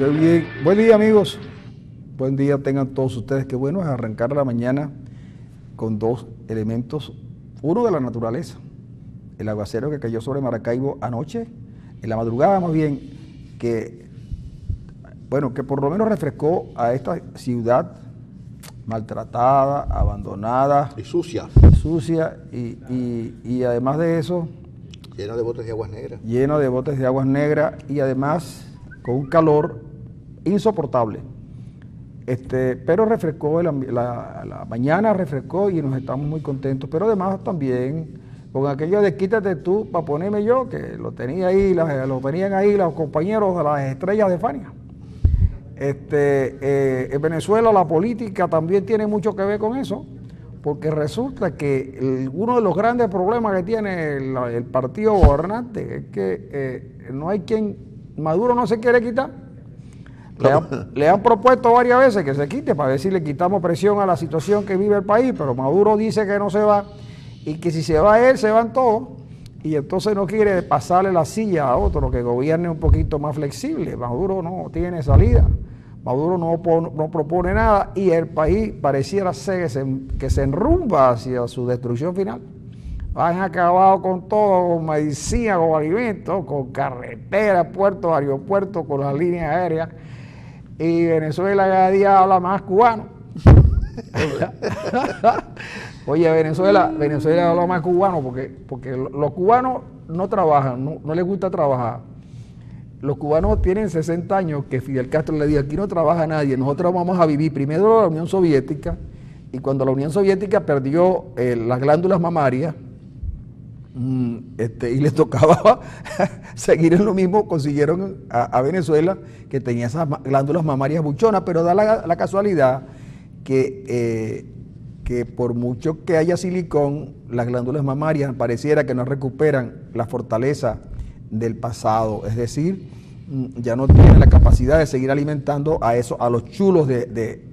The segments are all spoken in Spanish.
Qué bien. Buen día, amigos. Buen día tengan todos ustedes. Qué bueno es arrancar la mañana con dos elementos. Uno de la naturaleza, el aguacero que cayó sobre Maracaibo anoche, en la madrugada más bien, que por lo menos refrescó a esta ciudad maltratada, abandonada. Y sucia. Sucia y además de eso... Llena de botes de aguas negras. Llena de botes de aguas negras y además con un calor insoportable. Pero refrescó, la mañana refrescó y nos estamos muy contentos, pero además también con aquello de quítate tú para ponerme yo, que lo tenía ahí, lo tenían ahí los compañeros de las estrellas de Fania. En Venezuela la política también tiene mucho que ver con eso, porque resulta que uno de los grandes problemas que tiene el partido gobernante es que no hay quien, Maduro no se quiere quitar. Le han propuesto varias veces que se quite para ver si le quitamos presión a la situación que vive el país, pero Maduro dice que no se va y que si se va él, se van todos, y entonces no quiere pasarle la silla a otro que gobierne un poquito más flexible. Maduro no tiene salida, Maduro no propone nada y el país pareciera ser que se enrumba hacia su destrucción final. Han acabado con todo, con medicina, con alimentos, con carreteras, puertos, aeropuertos, con las líneas aéreas. Y Venezuela cada día habla más cubano. Oye, Venezuela habla más cubano porque los cubanos no trabajan, no les gusta trabajar. Los cubanos tienen 60 años que Fidel Castro le dijo, aquí no trabaja nadie, nosotros vamos a vivir primero la Unión Soviética, y cuando la Unión Soviética perdió las glándulas mamarias, y les tocaba seguir en lo mismo, consiguieron a Venezuela, que tenía esas glándulas mamarias buchonas, pero da la casualidad que por mucho que haya silicón, las glándulas mamarias pareciera que no recuperan la fortaleza del pasado, es decir, ya no tienen la capacidad de seguir alimentando a los chulos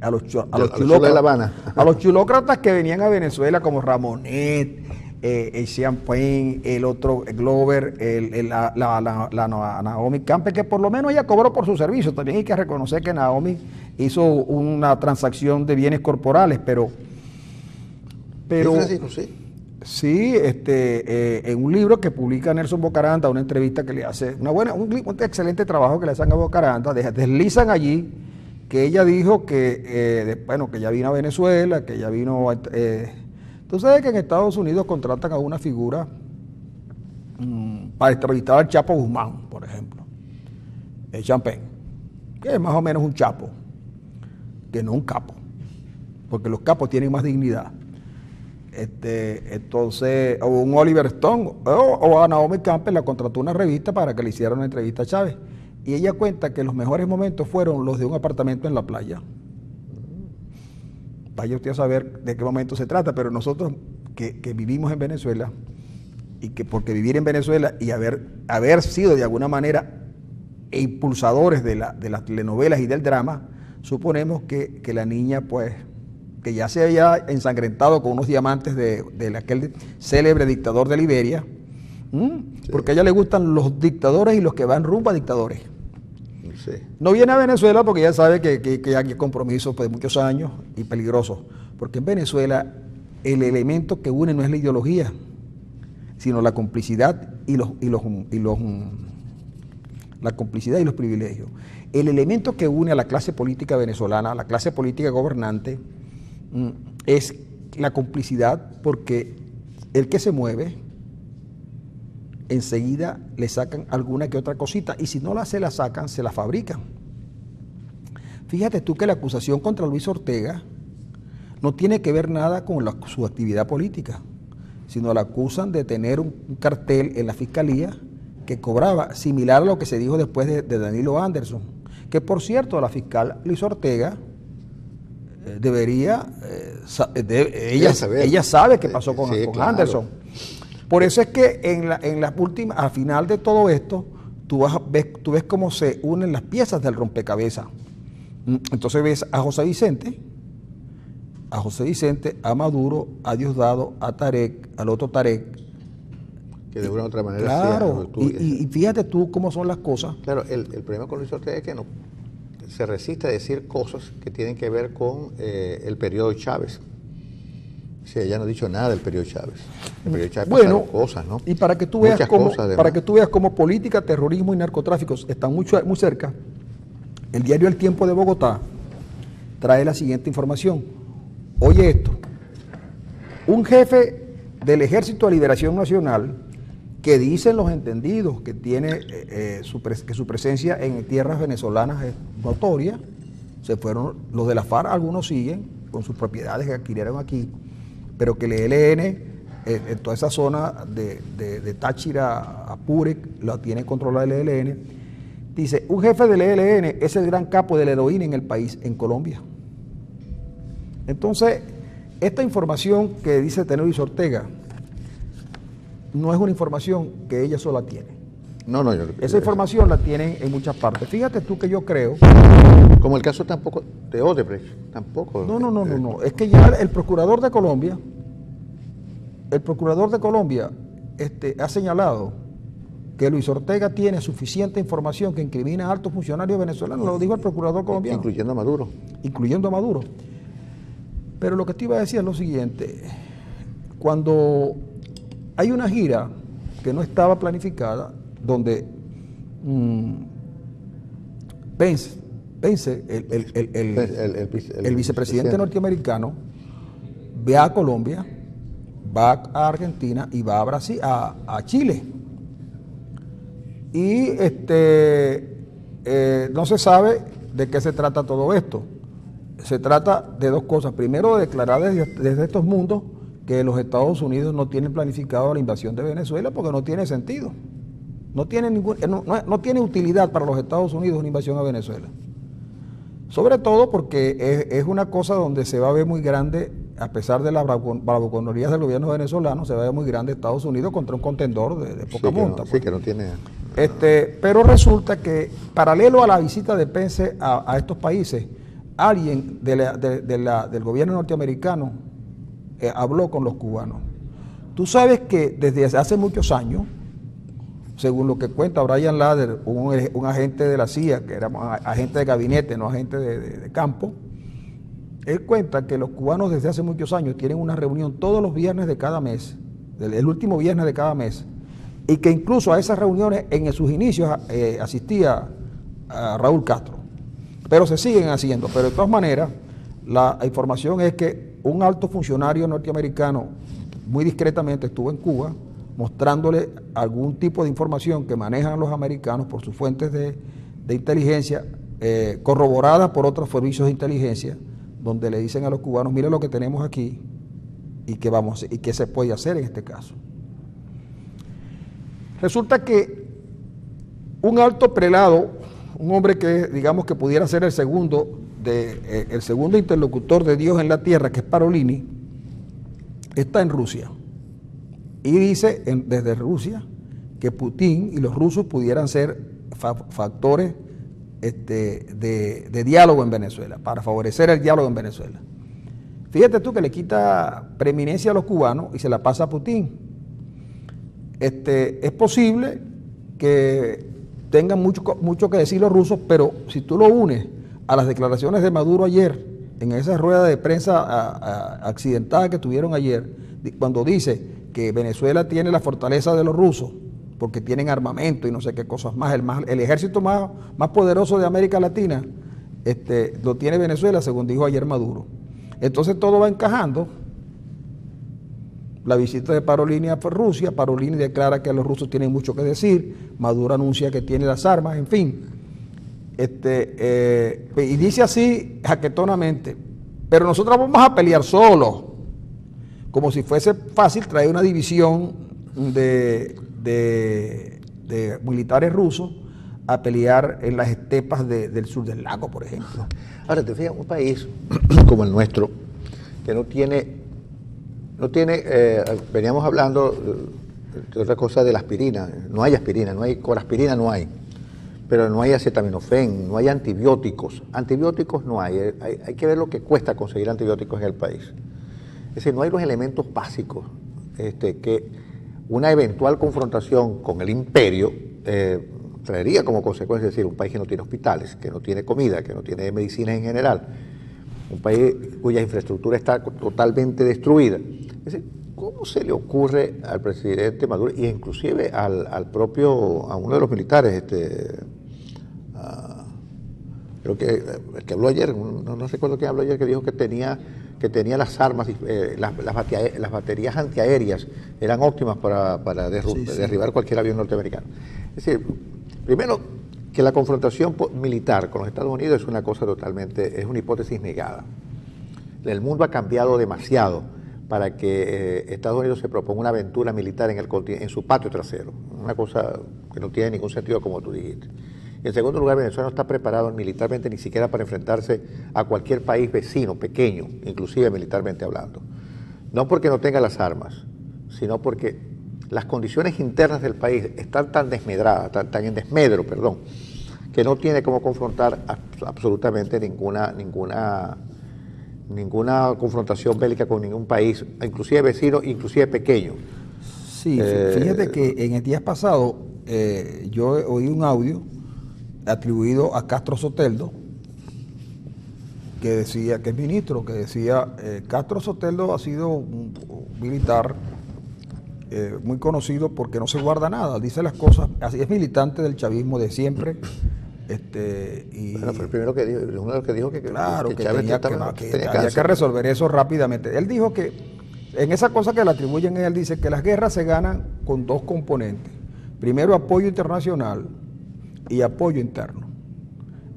a los chulócratas de La Habana. A los chulócratas que venían a Venezuela como Ramonet, el Champagne, el otro Glover, la Naomi Campbell, que por lo menos ella cobró por su servicio. También hay que reconocer que Naomi hizo una transacción de bienes corporales, pero sí, en un libro que publica Nelson Bocaranda, una entrevista que le hace, un excelente trabajo que le hacen a Bocaranda, deslizan allí que ella dijo que ya vino a Venezuela, que ya vino tú sabes que en Estados Unidos contratan a una figura para entrevistar al Chapo Guzmán, por ejemplo, el Champagne, que es más o menos un chapo, que no un capo, porque los capos tienen más dignidad. Entonces, o un Oliver Stone o a Naomi Campbell la contrató una revista para que le hiciera una entrevista a Chávez. Y ella cuenta que los mejores momentos fueron los de un apartamento en la playa. Vaya usted a saber de qué momento se trata, pero nosotros que vivimos en Venezuela, y que porque vivir en Venezuela y haber sido de alguna manera impulsadores de las telenovelas y del drama, suponemos que la niña, pues, que ya se había ensangrentado con unos diamantes de aquel célebre dictador de Liberia, porque a ella le gustan los dictadores y los que van rumbo a dictadores. Sí. No viene a Venezuela porque ya sabe que hay compromisos de muchos años y peligrosos, porque en Venezuela el elemento que une no es la ideología, sino la complicidad la complicidad y los privilegios. El elemento que une a la clase política venezolana, a la clase política gobernante, es la complicidad, porque el que se mueve enseguida le sacan alguna que otra cosita, y si no se la sacan, se la fabrican. Fíjate tú que la acusación contra Luis Ortega no tiene que ver nada con su actividad política, sino la acusan de tener un cartel en la fiscalía que cobraba, similar a lo que se dijo después de Danilo Anderson, que por cierto la fiscal Luis Ortega debería, ella sabe qué pasó con claro. Anderson. Por eso es que en las últimas, al final de todo esto, tú ves cómo se unen las piezas del rompecabezas. Entonces ves a José Vicente, a Maduro, a Diosdado, a Tarek, al otro Tarek. Que de una u otra manera... Claro, y fíjate tú cómo son las cosas. Claro, el problema con Luis Ortega es que se resiste a decir cosas que tienen que ver con el periodo Chávez. O sea, ella no ha dicho nada del periodo Chávez. El periodo Chávez pasaron cosas, ¿no? Y para que tú veas Muchas cómo política, terrorismo y narcotráficos están muy cerca, el diario El Tiempo de Bogotá trae la siguiente información. Oye esto, un jefe del Ejército de Liberación Nacional, que dicen los entendidos que tiene que su presencia en tierras venezolanas es notoria, se fueron los de la FARC, algunos siguen con sus propiedades que adquirieron aquí, pero que el ELN en toda esa zona de Táchira, Apure, la tiene controlada el ELN. Dice, un jefe del ELN es el gran capo de la heroína en el país, en Colombia. Entonces, esta información que dice Tenoris Ortega no es una información que ella sola tiene. No, Esa información la tienen en muchas partes. Fíjate tú que yo creo... Como el caso tampoco de Odebrecht, tampoco. No. Es que ya el procurador de Colombia ha señalado que Luis Ortega tiene suficiente información que incrimina a altos funcionarios venezolanos, lo dijo el procurador colombiano. Incluyendo a Maduro. Incluyendo a Maduro. Pero lo que te iba a decir es lo siguiente, cuando hay una gira que no estaba planificada, donde Pence, el vicepresidente norteamericano, ve a Colombia, va a Argentina y va a Brasil, a Chile. Y no se sabe de qué se trata todo esto. Se trata de dos cosas. Primero, de declarar desde estos mundos que los Estados Unidos no tienen planificado la invasión de Venezuela porque no tiene sentido. No tiene utilidad para los Estados Unidos una invasión a Venezuela. Sobre todo porque es una cosa donde se va a ver muy grande, a pesar de las bravuconerías del gobierno venezolano, se va a ver muy grande Estados Unidos contra un contendor de poca monta. Sí, que no tiene... Pero resulta que, paralelo a la visita de Pence a estos países, alguien del gobierno norteamericano habló con los cubanos. Tú sabes que desde hace muchos años, según lo que cuenta Brian Lader, un agente de la CIA, que era agente de gabinete, no agente de campo, él cuenta que los cubanos desde hace muchos años tienen una reunión todos los viernes de cada mes, el último viernes de cada mes, y que incluso a esas reuniones en sus inicios asistía a Raúl Castro. Pero se siguen haciendo. Pero de todas maneras, la información es que un alto funcionario norteamericano muy discretamente estuvo en Cuba mostrándole algún tipo de información que manejan los americanos por sus fuentes de inteligencia, corroboradas por otros servicios de inteligencia, donde le dicen a los cubanos, mire lo que tenemos aquí y qué se puede hacer en este caso. Resulta que un alto prelado, un hombre que digamos que pudiera ser el segundo interlocutor de Dios en la tierra, que es Parolini, está en Rusia. Y dice desde Rusia que Putin y los rusos pudieran ser factores de diálogo en Venezuela, para favorecer el diálogo en Venezuela. Fíjate tú que le quita preeminencia a los cubanos y se la pasa a Putin. Es posible que tengan mucho que decir los rusos, pero si tú lo unes a las declaraciones de Maduro ayer, en esa rueda de prensa accidentada que tuvieron ayer, cuando dice que Venezuela tiene la fortaleza de los rusos, porque tienen armamento y no sé qué cosas más, el ejército más poderoso de América Latina, lo tiene Venezuela, según dijo ayer Maduro. Entonces todo va encajando. La visita de Parolini a Rusia, Parolini declara que los rusos tienen mucho que decir, Maduro anuncia que tiene las armas, en fin. Y dice así jaquetonamente, pero nosotros vamos a pelear solos, como si fuese fácil traer una división de militares rusos a pelear en las estepas del sur del lago, por ejemplo. Ahora, te fijas, un país como el nuestro, que no tiene veníamos hablando de otra cosa de la aspirina, no hay aspirina, coraspirina no hay, pero no hay acetaminofén, no hay antibióticos no hay que ver lo que cuesta conseguir antibióticos en el país. Es decir, no hay los elementos básicos que una eventual confrontación con el imperio traería como consecuencia, es decir, un país que no tiene hospitales, que no tiene comida, que no tiene medicinas en general, un país cuya infraestructura está totalmente destruida. Es decir, ¿cómo se le ocurre al presidente Maduro e inclusive a uno de los militares, creo que el que habló ayer, no recuerdo quién habló ayer, que dijo que tenía las armas, las baterías antiaéreas eran óptimas para derribar cualquier avión norteamericano? Es decir, primero, que la confrontación militar con los Estados Unidos es una cosa totalmente, es una hipótesis negada. El mundo ha cambiado demasiado para que Estados Unidos se proponga una aventura militar en su patio trasero, una cosa que no tiene ningún sentido, como tú dijiste. En segundo lugar, Venezuela no está preparado militarmente ni siquiera para enfrentarse a cualquier país vecino, pequeño, inclusive militarmente hablando. No porque no tenga las armas, sino porque las condiciones internas del país están tan desmedradas, tan en desmedro, que no tiene cómo confrontar absolutamente ninguna confrontación bélica con ningún país, inclusive vecino, inclusive pequeño. Sí, fíjate que en el día pasado yo oí un audio atribuido a Castro Soteldo, que decía, que es ministro, que decía, Castro Soteldo ha sido un militar muy conocido porque no se guarda nada, dice las cosas, así es militante del chavismo de siempre. Bueno, fue el primero que dijo, uno de los que dijo que claro, que Chávez había que resolver eso rápidamente. Él dijo que en esa cosa que le atribuyen a él, dice que las guerras se ganan con dos componentes. Primero, apoyo internacional y apoyo interno.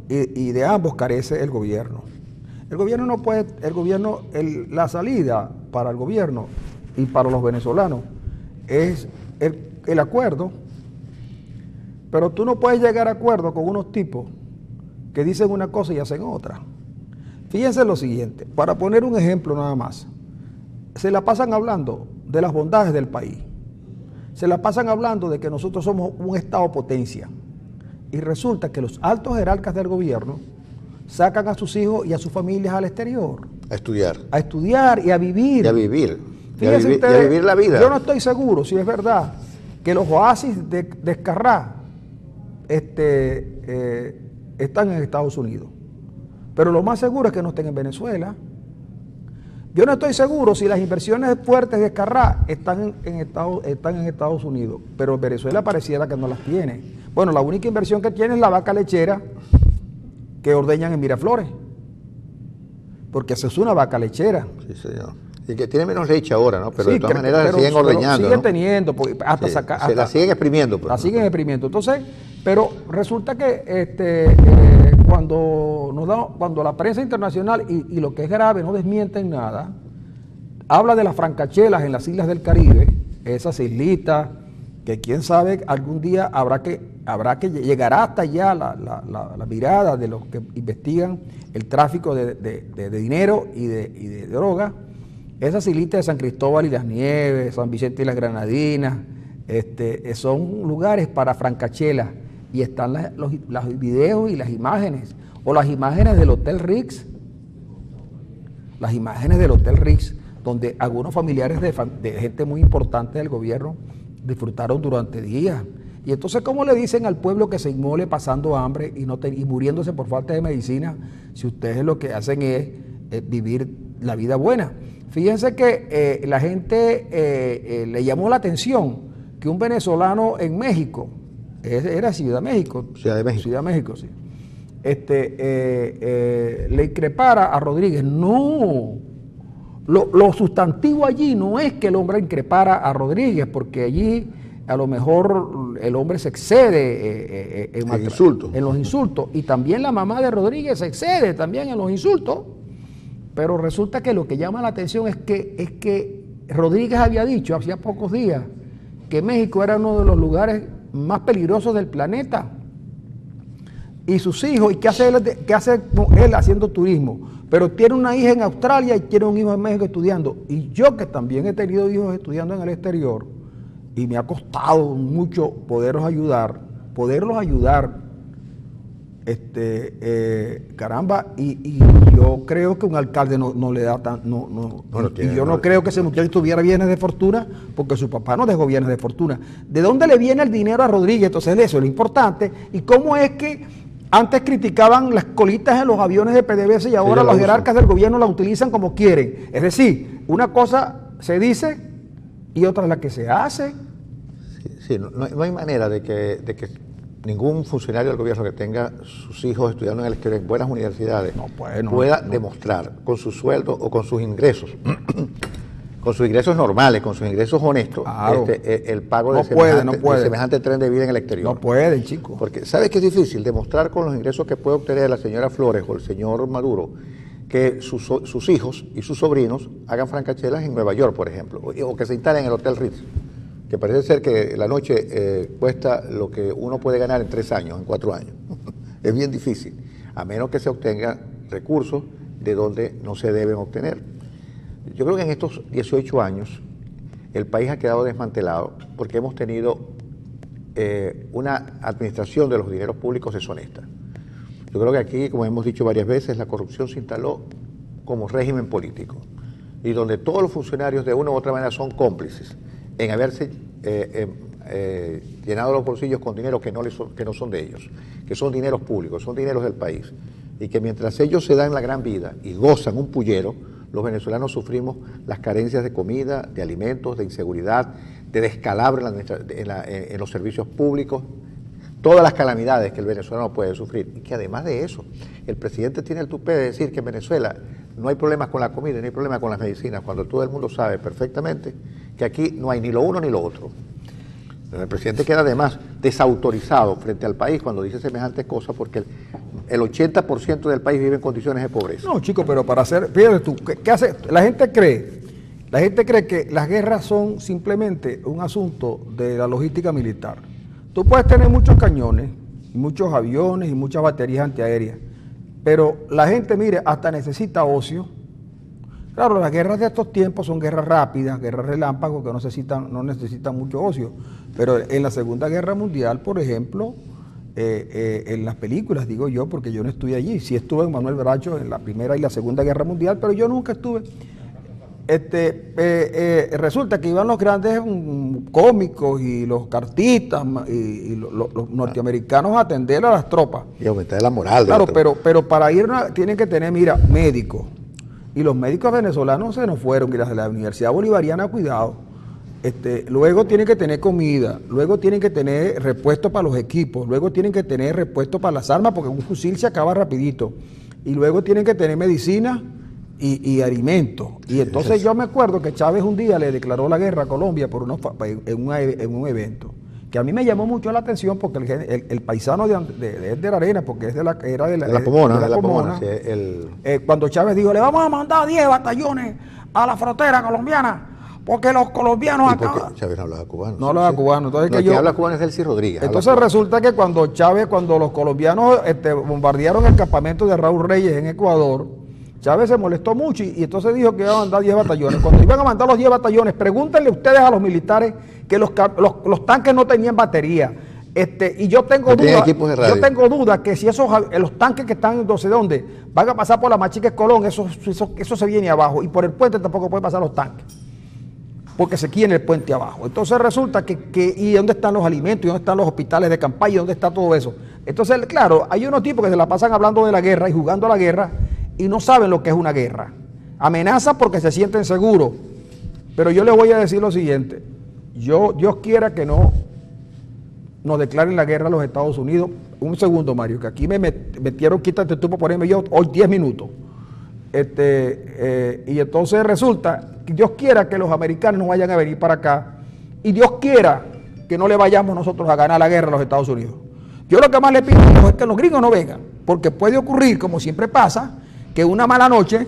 Y de ambos carece el gobierno. El gobierno no puede, la salida para el gobierno y para los venezolanos es el acuerdo, pero tú no puedes llegar a acuerdo con unos tipos que dicen una cosa y hacen otra. Fíjense lo siguiente, para poner un ejemplo nada más, se la pasan hablando de las bondades del país, se la pasan hablando de que nosotros somos un Estado potencia, y resulta que los altos jerarcas del gobierno sacan a sus hijos y a sus familias al exterior. A estudiar. A estudiar y a vivir. Y a vivir. Fíjense y a vivir la vida. Yo no estoy seguro si es verdad que los oasis de Escarrá están en Estados Unidos. Pero lo más seguro es que no estén en Venezuela. Yo no estoy seguro si las inversiones fuertes de Escarrá están en Estados Unidos, pero Venezuela pareciera que no las tiene. Bueno, la única inversión que tiene es la vaca lechera que ordeñan en Miraflores, porque eso es una vaca lechera. Sí, señor. Y que tiene menos leche ahora, ¿no? Pero sí, de todas maneras la siguen ordeñando, siguen ¿no? teniendo, hasta sí, sacar. Se la siguen exprimiendo. Pues, la siguen exprimiendo. Entonces, pero resulta que cuando la prensa internacional, y lo que es grave, no desmienten nada, habla de las francachelas en las islas del Caribe, esas islitas, que quién sabe, algún día llegará hasta allá la mirada de los que investigan el tráfico de dinero y de droga. Esas islitas de San Cristóbal y las Nieves, San Vicente y las Granadinas, son lugares para francachelas, y están los videos y las imágenes, o las imágenes del Hotel Ritz, donde algunos familiares de gente muy importante del gobierno disfrutaron durante días. Y entonces, ¿cómo le dicen al pueblo que se inmole pasando hambre y muriéndose por falta de medicina, si ustedes lo que hacen es vivir la vida buena? Fíjense que la gente le llamó la atención que un venezolano en México, era Ciudad de México, sí, le increpara a Rodríguez. No, lo sustantivo allí no es que el hombre increpara a Rodríguez, porque allí a lo mejor el hombre se excede en los insultos, y también la mamá de Rodríguez se excede también en los insultos. Pero resulta que lo que llama la atención es que Rodríguez había dicho hacía pocos días que México era uno de los lugares más peligrosos del planeta. Y sus hijos, ¿y qué hace él haciendo turismo? Pero tiene una hija en Australia y tiene un hijo en México estudiando. Y yo, que también he tenido hijos estudiando en el exterior, y me ha costado mucho poderlos ayudar, Caramba, y yo creo que un alcalde no le da tan, y yo no creo que ese muchacho tuviera bienes de fortuna, porque su papá no dejó bienes de fortuna. ¿De dónde le viene el dinero a Rodríguez? Entonces eso es lo importante. ¿Y cómo es que antes criticaban las colitas en los aviones de PDVSA y ahora los jerarcas del gobierno la utilizan como quieren? Es decir, una cosa se dice y otra es la que se hace. Sí, no hay manera de que ningún funcionario del gobierno que tenga sus hijos estudiando en el exterior en buenas universidades pueda demostrar con su sueldo o con sus ingresos, con sus ingresos normales, con sus ingresos honestos, claro, el pago de semejante tren de vida en el exterior. No puede, chico. Porque ¿sabes qué es difícil? Demostrar con los ingresos que puede obtener la señora Flores o el señor Maduro que sus hijos y sus sobrinos hagan francachelas en Nueva York, por ejemplo, o que se instalen en el Hotel Ritz, que parece ser que la noche cuesta lo que uno puede ganar en 3 años, en 4 años. Es bien difícil, a menos que se obtengan recursos de donde no se deben obtener. Yo creo que en estos 18 años el país ha quedado desmantelado porque hemos tenido una administración de los dineros públicos deshonesta. Yo creo que aquí, como hemos dicho varias veces, la corrupción se instaló como régimen político y donde todos los funcionarios de una u otra manera son cómplices en haberse llenado los bolsillos con dinero que no son de ellos, que son dineros públicos, son dineros del país, y que mientras ellos se dan la gran vida y gozan un pullero, los venezolanos sufrimos las carencias de comida, de alimentos, de inseguridad, de descalabro en los servicios públicos, todas las calamidades que el venezolano puede sufrir. Y que además de eso, el presidente tiene el tupé de decir que en Venezuela no hay problemas con la comida, ni hay problemas con las medicinas, cuando todo el mundo sabe perfectamente que aquí no hay ni lo uno ni lo otro. El presidente queda además desautorizado frente al país cuando dice semejantes cosas, porque el 80% del país vive en condiciones de pobreza. No, chico, pero para hacer, fíjate tú, ¿qué hace? La gente cree que las guerras son simplemente un asunto de la logística militar. Tú puedes tener muchos cañones, muchos aviones y muchas baterías antiaéreas, pero la gente, mire, hasta necesita ocio. Claro, las guerras de estos tiempos son guerras rápidas, guerras relámpagos que no necesitan mucho ocio, pero en la Segunda Guerra Mundial, por ejemplo, en las películas, digo yo, porque yo no estuve allí, sí estuve en Manuel Bracho en la Primera y la Segunda Guerra Mundial, pero yo nunca estuve. Resulta que iban los grandes cómicos y los cartistas y los norteamericanos a atender a las tropas. Y aumentar la moral. Claro, pero para ir tienen que tener, mira, médicos. Y los médicos venezolanos se nos fueron, y las de la Universidad Bolivariana, cuidado. Luego tienen que tener comida, luego tienen que tener repuestos para los equipos, luego tienen que tener repuestos para las armas, porque un fusil se acaba rapidito. Y luego tienen que tener medicina y alimentos. Y entonces yo me acuerdo que Chávez un día le declaró la guerra a Colombia en un evento, que a mí me llamó mucho la atención porque el paisano de la Arena, porque era de la Pomona, sí, cuando Chávez dijo, le vamos a mandar 10 batallones a la frontera colombiana, porque los colombianos acá... Chávez no hablaba cubano. No hablaba cubano. Entonces, el que habla cubano es Delcy Rodríguez. Entonces resulta que cuando los colombianos bombardearon el campamento de Raúl Reyes en Ecuador, Chávez se molestó mucho y entonces dijo que iba a mandar 10 batallones. Cuando iban a mandar los 10 batallones, pregúntenle ustedes a los militares que los tanques no tenían batería. Y yo tengo duda que si los tanques que están no sé dónde van a pasar por la Machiques Colón, eso se viene abajo. Y por el puente tampoco pueden pasar los tanques, porque se quiere el puente abajo. Entonces resulta ¿y dónde están los alimentos? ¿Y dónde están los hospitales de campaña? ¿Y dónde está todo eso? Entonces, claro, hay unos tipos que se la pasan hablando de la guerra y jugando a la guerra y no saben lo que es una guerra. Amenazan porque se sienten seguros. Pero yo les voy a decir lo siguiente. Dios quiera que no nos declaren la guerra a los Estados Unidos. Un segundo, Mario, que aquí me metieron, quítate tú por ponerme yo hoy 10 minutos. Y entonces resulta que Dios quiera que los americanos no vayan a venir para acá y Dios quiera que no le vayamos nosotros a ganar la guerra a los Estados Unidos. Yo lo que más le pido es que los gringos no vengan, porque puede ocurrir, como siempre pasa, que una mala noche,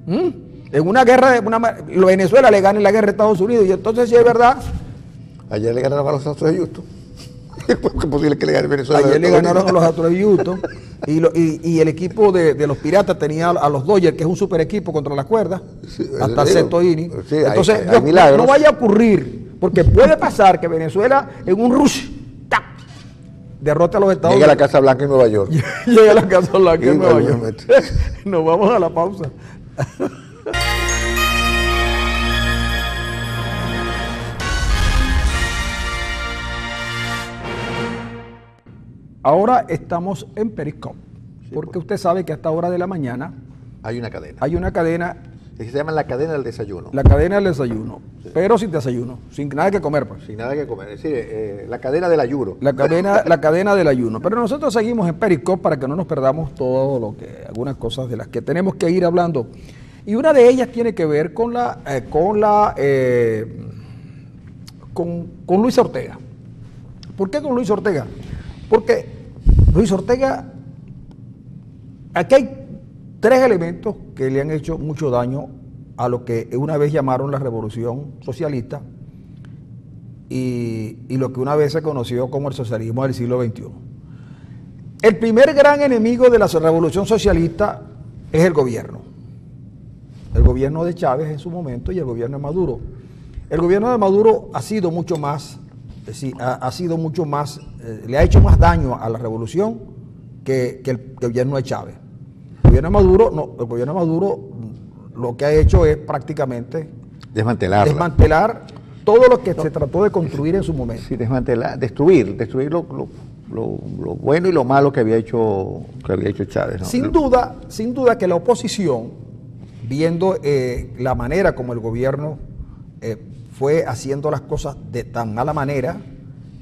en una guerra, Venezuela le gane la guerra a Estados Unidos, y entonces si es verdad... Ayer le ganaron a los Astros de Houston. ¿Es posible que le gane Venezuela? Ayer le ganaron a los Astros de Houston, y el equipo de los Piratas tenía a los Dodgers, que es un super equipo contra las cuerdas, sí, hasta sexto inning. Sí, entonces no vaya a ocurrir, porque puede pasar que Venezuela en un rush derrote a los Estados Llegue a Unidos. la Casa Blanca en Nueva York. Llega a la Casa Blanca en Nueva York. Igualmente. Nos vamos a la pausa. Ahora estamos en Periscope, porque usted sabe que a esta hora de la mañana Hay una cadena. hay una cadena, Se llama la cadena del desayuno. la cadena del desayuno, pero sin desayuno, sin nada que comer, pues. Sin nada que comer. Es decir, la cadena del ayuro. La cadena del ayuno. Pero nosotros seguimos en Periscope para que no nos perdamos todo lo que, algunas cosas de las que tenemos que ir hablando. Y una de ellas tiene que ver con con Luis Ortega. ¿Por qué con Luis Ortega? Porque Luis Ortega, aquí hay tres elementos que le han hecho mucho daño a lo que una vez llamaron la revolución socialista y lo que una vez se conoció como el socialismo del siglo XXI. El primer gran enemigo de la revolución socialista es el gobierno. El gobierno de Chávez en su momento y el gobierno de Maduro. El gobierno de Maduro ha sido mucho más, le ha hecho más daño a la revolución que el gobierno de Chávez. El gobierno de Maduro lo que ha hecho es prácticamente desmantelar todo lo que se trató de construir en su momento. Sí, destruir lo bueno y lo malo que había hecho Chávez, ¿no? Sin duda que la oposición, viendo la manera como el gobierno fue haciendo las cosas de tan mala manera,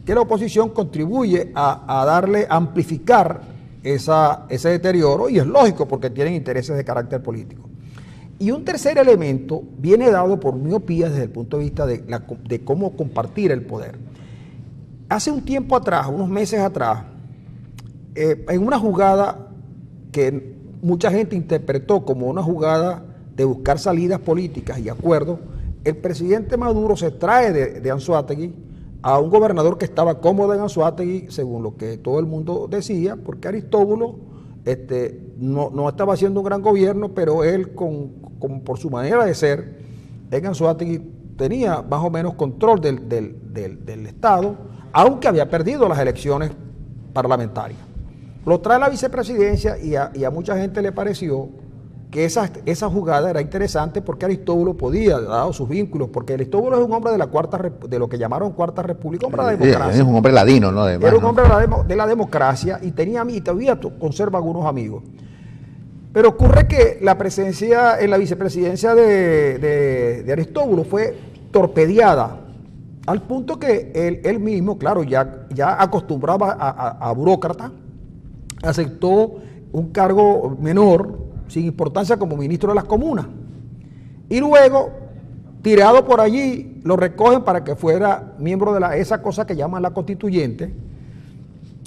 que la oposición contribuye a amplificar ese deterioro, y es lógico porque tienen intereses de carácter político. Y un tercer elemento viene dado por miopía desde el punto de vista de cómo compartir el poder. Hace un tiempo atrás, unos meses atrás, en una jugada que mucha gente interpretó como una jugada de buscar salidas políticas y acuerdos, el presidente Maduro se trae de Anzoátegui a un gobernador que estaba cómodo en Anzoátegui, según lo que todo el mundo decía, porque Aristóbulo no estaba haciendo un gran gobierno, pero él, por su manera de ser, en Anzoátegui tenía más o menos control del Estado, aunque había perdido las elecciones parlamentarias. Lo trae a la vicepresidencia y a mucha gente le pareció que esa jugada era interesante porque Aristóbulo podía, dado sus vínculos, porque Aristóbulo es un hombre de lo que llamaron Cuarta República, hombre de la democracia. Es un hombre ladino, ¿no? Además, era un hombre de la democracia y todavía conserva algunos amigos. Pero ocurre que la presencia en la vicepresidencia de Aristóbulo fue torpedeada, al punto que él mismo, claro, ya acostumbraba a burócrata, aceptó un cargo menor, sin importancia, como ministro de las comunas. Y luego, tirado por allí, lo recogen para que fuera miembro de esa cosa que llaman la constituyente.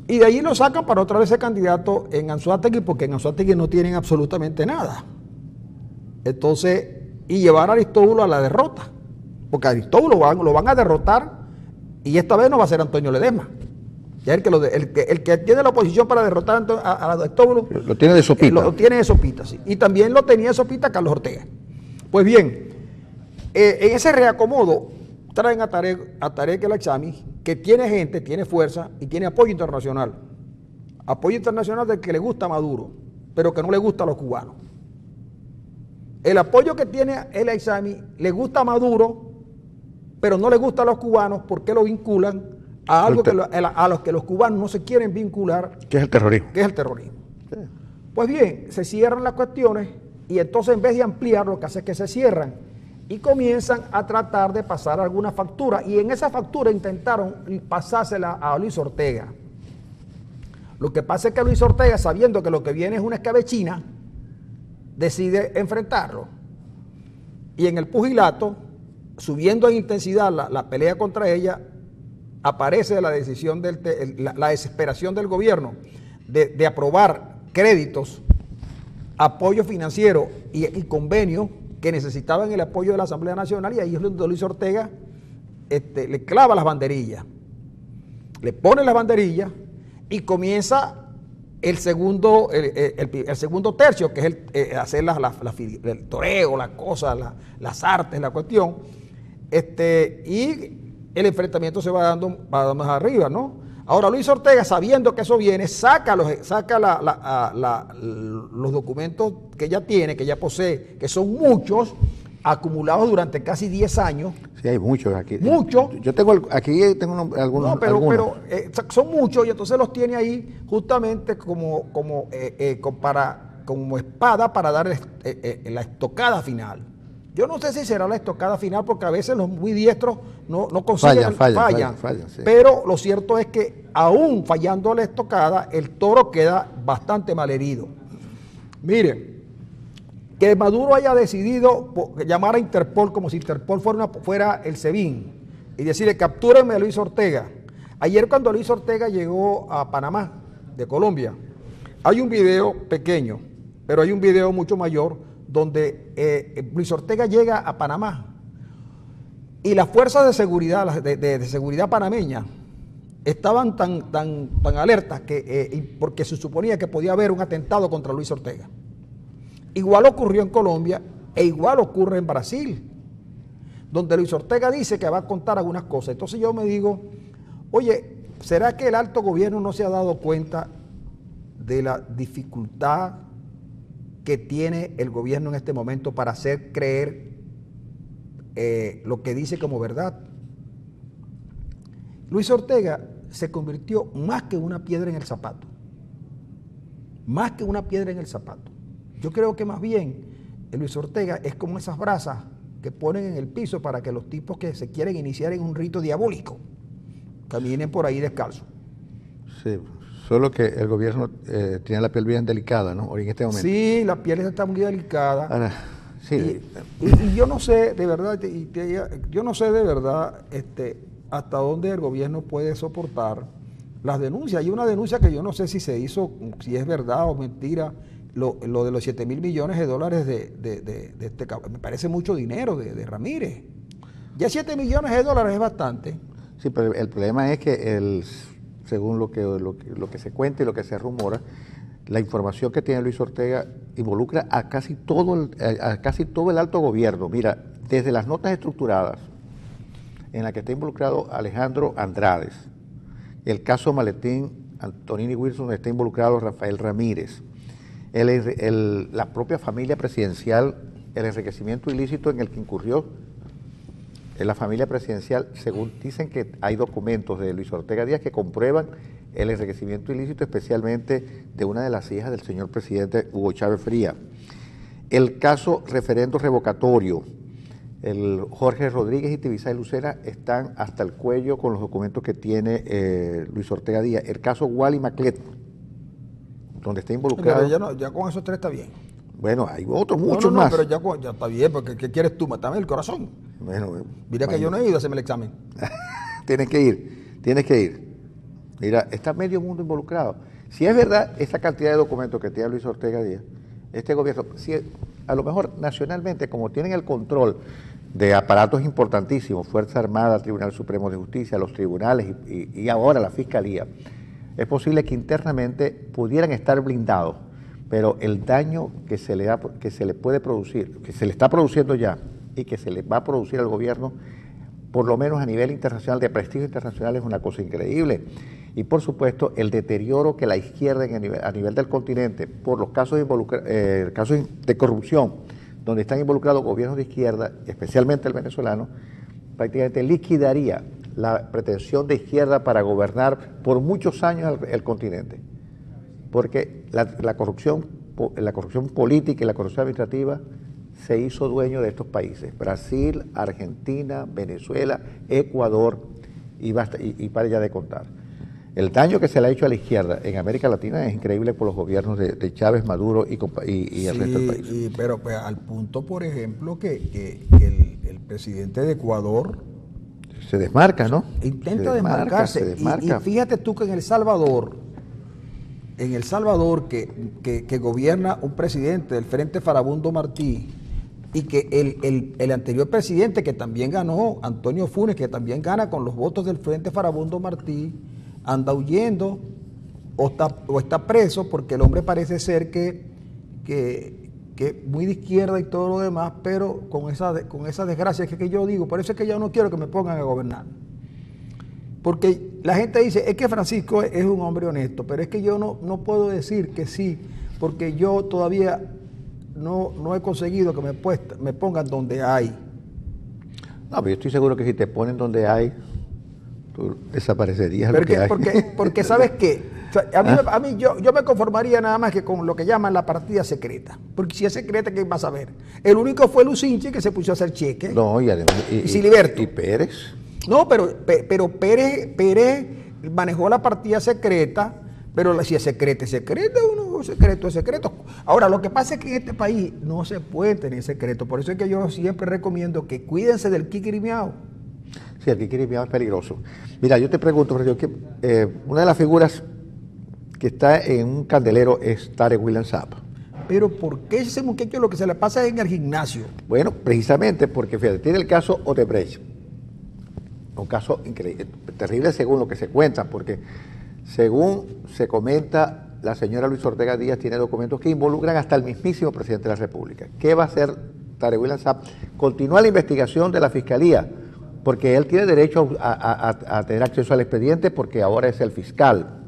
Y de allí lo sacan para otra vez ser candidato en Anzoátegui, porque en Anzoátegui no tienen absolutamente nada. Entonces, y llevar a Aristóbulo a la derrota. Porque a Aristóbulo lo van a derrotar y esta vez no va a ser Antonio Ledesma. Ya el que tiene la oposición para derrotar a Aristóbulo lo tiene de sopita. Lo tiene de sopita, sí. Y también lo tenía de sopita Carlos Ortega. Pues bien, en ese reacomodo traen a Tarek El Aissami, que tiene gente, tiene fuerza y tiene apoyo internacional. Apoyo internacional del que le gusta a Maduro, pero que no le gusta a los cubanos. El apoyo que tiene El Aissami le gusta a Maduro, pero no le gusta a los cubanos porque lo vinculan a algo a los que los cubanos no se quieren vincular, que es el terrorismo. Sí. Pues bien, se cierran las cuestiones y entonces en vez de ampliar, lo que hace es que se cierran y comienzan a tratar de pasar alguna factura, y en esa factura intentaron pasársela a Luis Ortega. Lo que pasa es que Luis Ortega, sabiendo que lo que viene es una escabechina, decide enfrentarlo, y en el pugilato, subiendo en intensidad la pelea contra ella, aparece la decisión la desesperación del gobierno de aprobar créditos, apoyo financiero y convenios que necesitaban el apoyo de la Asamblea Nacional, y ahí es donde Luis Ortega le clava las banderillas, le pone las banderillas y comienza el segundo tercio, que es hacer el toreo, las cosas, las artes, la cuestión, y el enfrentamiento se va dando más arriba, ¿no? Ahora Luis Ortega, sabiendo que eso viene, saca los documentos que ella tiene, que ella posee, que son muchos, acumulados durante casi 10 años. Sí, hay muchos aquí. Muchos. Yo tengo, aquí tengo algunos. No, pero algunos. Son muchos y entonces los tiene ahí justamente como espada para dar la estocada final. Yo no sé si será la estocada final porque a veces los muy diestros no consiguen, fallan. Sí. Pero lo cierto es que aún fallando la estocada, el toro queda bastante malherido. Miren, que Maduro haya decidido llamar a Interpol como si Interpol fuera el SEBIN y decirle captúrenme a Luis Ortega. Ayer cuando Luis Ortega llegó a Panamá, de Colombia, hay un video pequeño, pero hay un video mucho mayor donde Luis Ortega llega a Panamá y las fuerzas de seguridad, de seguridad panameña, estaban tan alertas porque se suponía que podía haber un atentado contra Luis Ortega. Igual ocurrió en Colombia e igual ocurre en Brasil, donde Luis Ortega dice que va a contar algunas cosas. Entonces yo me digo, oye, ¿será que el alto gobierno no se ha dado cuenta de la dificultad que tiene el gobierno en este momento para hacer creer lo que dice como verdad? Luis Ortega se convirtió más que una piedra en el zapato. Más que una piedra en el zapato. Yo creo que más bien Luis Ortega es como esas brasas que ponen en el piso para que los tipos que se quieren iniciar en un rito diabólico caminen por ahí descalzos. Sí, solo que el gobierno tiene la piel bien delicada, ¿no? En este momento. Sí, la piel está muy delicada. Ahora, sí. Y yo no sé de verdad, hasta dónde el gobierno puede soportar las denuncias. Hay una denuncia que yo no sé si se hizo, si es verdad o mentira, lo de los 7.000 millones de dólares de este cabrón. Me parece mucho dinero de Ramírez. Ya 7 millones de dólares es bastante. Sí, pero el problema es que según lo que se cuenta y lo que se rumora, la información que tiene Luis Ortega involucra a casi todo el alto gobierno. Mira, desde las notas estructuradas en las que está involucrado Alejandro Andrades, el caso Maletín, Antonini Wilson, está involucrado Rafael Ramírez, la propia familia presidencial, el enriquecimiento ilícito en el que incurrió en la familia presidencial, según dicen que hay documentos de Luis Ortega Díaz que comprueban el enriquecimiento ilícito, especialmente de una de las hijas del señor presidente Hugo Chávez Frías. El caso referendo revocatorio, el Jorge Rodríguez y Tibisay Lucena están hasta el cuello con los documentos que tiene Luis Ortega Díaz. El caso Wally Maclet, donde está involucrado. Pero ya con esos tres está bien. Bueno, hay otros, muchos más. Pero ya está bien, porque ¿qué quieres tú? ¿Matame el corazón? Bueno, mira que yo no he ido a hacerme el examen. Tienes que ir. Mira, está medio mundo involucrado. Si es verdad esa cantidad de documentos que tiene Luis Ortega Díaz, este gobierno, si a lo mejor nacionalmente, como tienen el control de aparatos importantísimos, Fuerza Armada, Tribunal Supremo de Justicia, los tribunales y ahora la Fiscalía, es posible que internamente pudieran estar blindados, pero el daño que se le puede producir, que se le está produciendo ya y que se le va a producir al gobierno, por lo menos a nivel internacional, de prestigio internacional, es una cosa increíble. Y por supuesto, el deterioro que la izquierda a nivel del continente, por los casos de corrupción, donde están involucrados gobiernos de izquierda, especialmente el venezolano, prácticamente liquidaría la pretensión de izquierda para gobernar por muchos años el continente. Porque la corrupción política y la corrupción administrativa se hizo dueño de estos países: Brasil, Argentina, Venezuela, Ecuador, y para ya de contar. El daño que se le ha hecho a la izquierda en América Latina es increíble por los gobiernos de Chávez, Maduro y el resto del país. Pero pues, al punto, por ejemplo, que el presidente de Ecuador se desmarca, ¿no? Intenta desmarcarse. Se desmarca. Y fíjate tú que en El Salvador, que gobierna un presidente del Frente Farabundo Martí, y que el anterior presidente, que también ganó, Antonio Funes, que también gana con los votos del Frente Farabundo Martí, anda huyendo o está preso, porque el hombre parece ser que muy de izquierda y todo lo demás, pero con esa desgracia que yo digo. Por eso es que yo no quiero que me pongan a gobernar. Porque la gente dice, es que Francisco es un hombre honesto, pero es que yo no puedo decir que sí, porque yo todavía no he conseguido que me pongan donde hay. No, pero yo estoy seguro que si te ponen donde hay, tú desaparecerías. Porque ¿sabes qué? O sea, a mí yo me conformaría nada más que con lo que llaman la partida secreta. Porque si es secreta, ¿qué vas a ver? El único fue Lucinchi que se puso a hacer cheques. No, y además. Y Siliberto. Y Pérez. No, pero Pérez manejó la partida secreta, pero si es secreta, es secreta, secreto es secreto. Ahora, lo que pasa es que en este país no se puede tener secreto. Por eso es que yo siempre recomiendo que cuídense del kikirimiao. Sí, el kikirimiao es peligroso. Mira, yo te pregunto, una de las figuras que está en un candelero es Tarek William Saab. Pero ¿por qué ese muchacho lo que se le pasa es en el gimnasio? Bueno, precisamente porque, fíjate, tiene el caso Odebrecht. Un caso increíble, terrible según lo que se cuenta, porque según se comenta, la señora Luis Ortega Díaz tiene documentos que involucran hasta el mismísimo presidente de la República. ¿Qué va a hacer Tarek William Saab? Continúa la investigación de la Fiscalía, porque él tiene derecho a tener acceso al expediente porque ahora es el fiscal.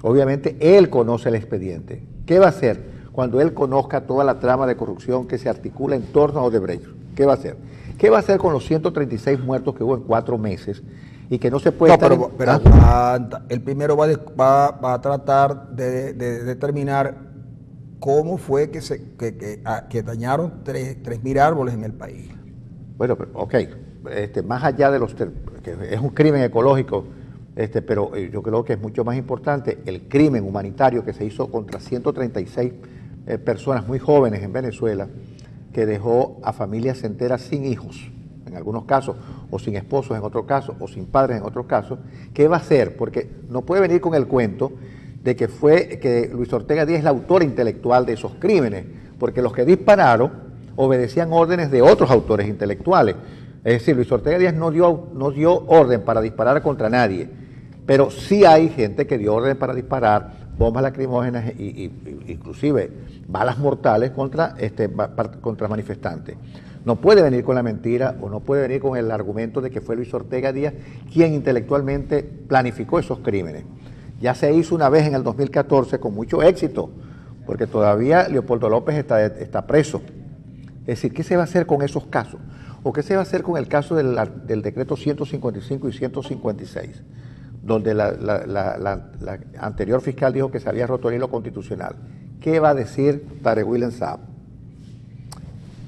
Obviamente él conoce el expediente. ¿Qué va a hacer cuando él conozca toda la trama de corrupción que se articula en torno a Odebrecht? ¿Qué va a hacer? ¿Qué va a hacer con los 136 muertos que hubo en 4 meses y que no se puede estar... Pero aguanta. El primero va a tratar de determinar cómo fue que dañaron 3.000 árboles en el país. Bueno, pero, ok, más allá de que es un crimen ecológico, pero yo creo que es mucho más importante el crimen humanitario que se hizo contra 136 personas muy jóvenes en Venezuela, que dejó a familias enteras sin hijos, en algunos casos, o sin esposos en otros casos, o sin padres en otros casos. ¿Qué va a hacer? Porque no puede venir con el cuento de que Luis Ortega Díaz es el autor intelectual de esos crímenes, porque los que dispararon obedecían órdenes de otros autores intelectuales. Es decir, Luis Ortega Díaz no dio orden para disparar contra nadie, pero sí hay gente que dio orden para disparar bombas lacrimógenas e inclusive balas mortales contra manifestantes. No puede venir con la mentira o no puede venir con el argumento de que fue Luis Ortega Díaz quien intelectualmente planificó esos crímenes. Ya se hizo una vez en el 2014 con mucho éxito, porque todavía Leopoldo López está preso. Es decir, ¿qué se va a hacer con esos casos? ¿O qué se va a hacer con el caso del decreto 155 y 156? Donde la anterior fiscal dijo que se había roto el hilo constitucional. ¿Qué va a decir Tarek William Saab?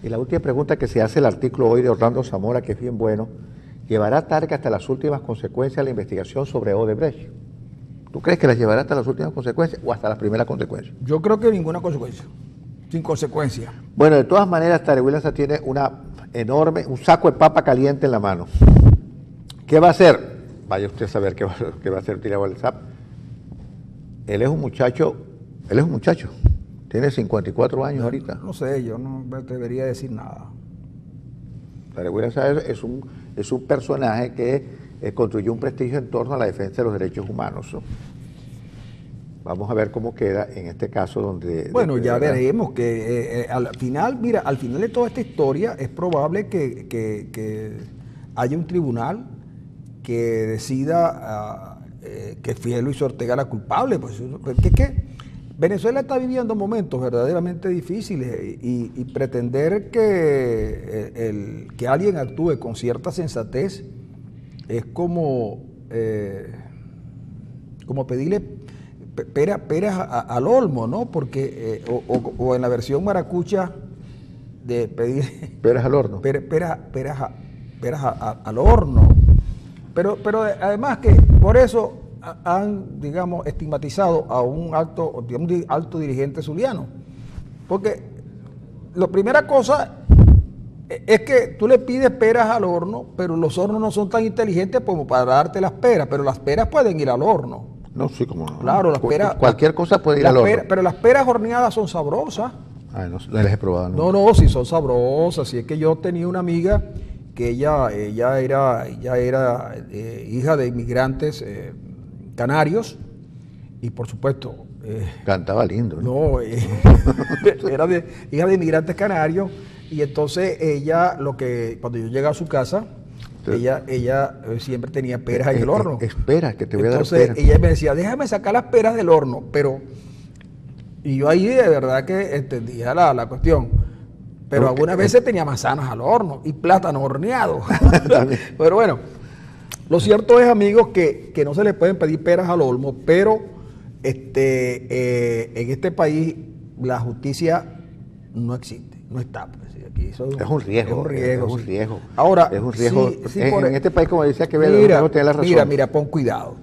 Y la última pregunta que se hace el artículo hoy de Orlando Zamora, que es bien bueno, ¿llevará Tarek hasta las últimas consecuencias la investigación sobre Odebrecht? ¿Tú crees que la llevará hasta las últimas consecuencias o hasta las primeras consecuencias? Yo creo que ninguna consecuencia, sin consecuencia. Bueno, de todas maneras, Tarek William Saab tiene un saco de papa caliente en la mano. ¿Qué va a hacer? Vaya usted a saber qué va a hacer Tarek William Saab. Él es un muchacho, tiene 54 años ahorita. No sé, yo no debería decir nada. Tarek William Saab es un personaje que construyó un prestigio en torno a la defensa de los derechos humanos, ¿no? Vamos a ver cómo queda en este caso donde... Bueno, ya veremos que al final de toda esta historia es probable que haya un tribunal que decida que fue Luis Ortega la culpable. Pues, ¿qué? Venezuela está viviendo momentos verdaderamente difíciles y pretender que alguien actúe con cierta sensatez es como pedirle peras al olmo, ¿no? Porque, o en la versión maracucha de pedir... Peras al horno. Peras al horno. Pero además que por eso han, digamos, estigmatizado a un alto dirigente zuliano. Porque la primera cosa es que tú le pides peras al horno, pero los hornos no son tan inteligentes como para darte las peras, pero las peras pueden ir al horno. No, sí, como no. Claro, las peras... Cualquier cosa puede ir al horno. Pero las peras horneadas son sabrosas. Ay, no las he probado. No, sí son sabrosas. Si es que yo tenía una amiga que ella era hija de inmigrantes canarios y por supuesto... cantaba lindo, ¿no? Era hija de inmigrantes canarios y entonces ella, cuando yo llegué a su casa... ella siempre tenía peras en el horno. Espera, que te voy a dar Entonces peras. ella me decía, déjame sacar las peras del horno, pero... Y yo ahí de verdad que entendía la cuestión. Pero algunas veces tenía manzanas al horno y plátano horneado. Pero bueno, lo cierto es, amigos, que no se le pueden pedir peras al olmo, pero en este país la justicia no existe, no está. Pues, aquí es un riesgo. Es un riesgo. Es un riesgo. Ahora, es un riesgo. Sí, en este país, como decía que mira, tiene la razón. Mira, pon cuidado.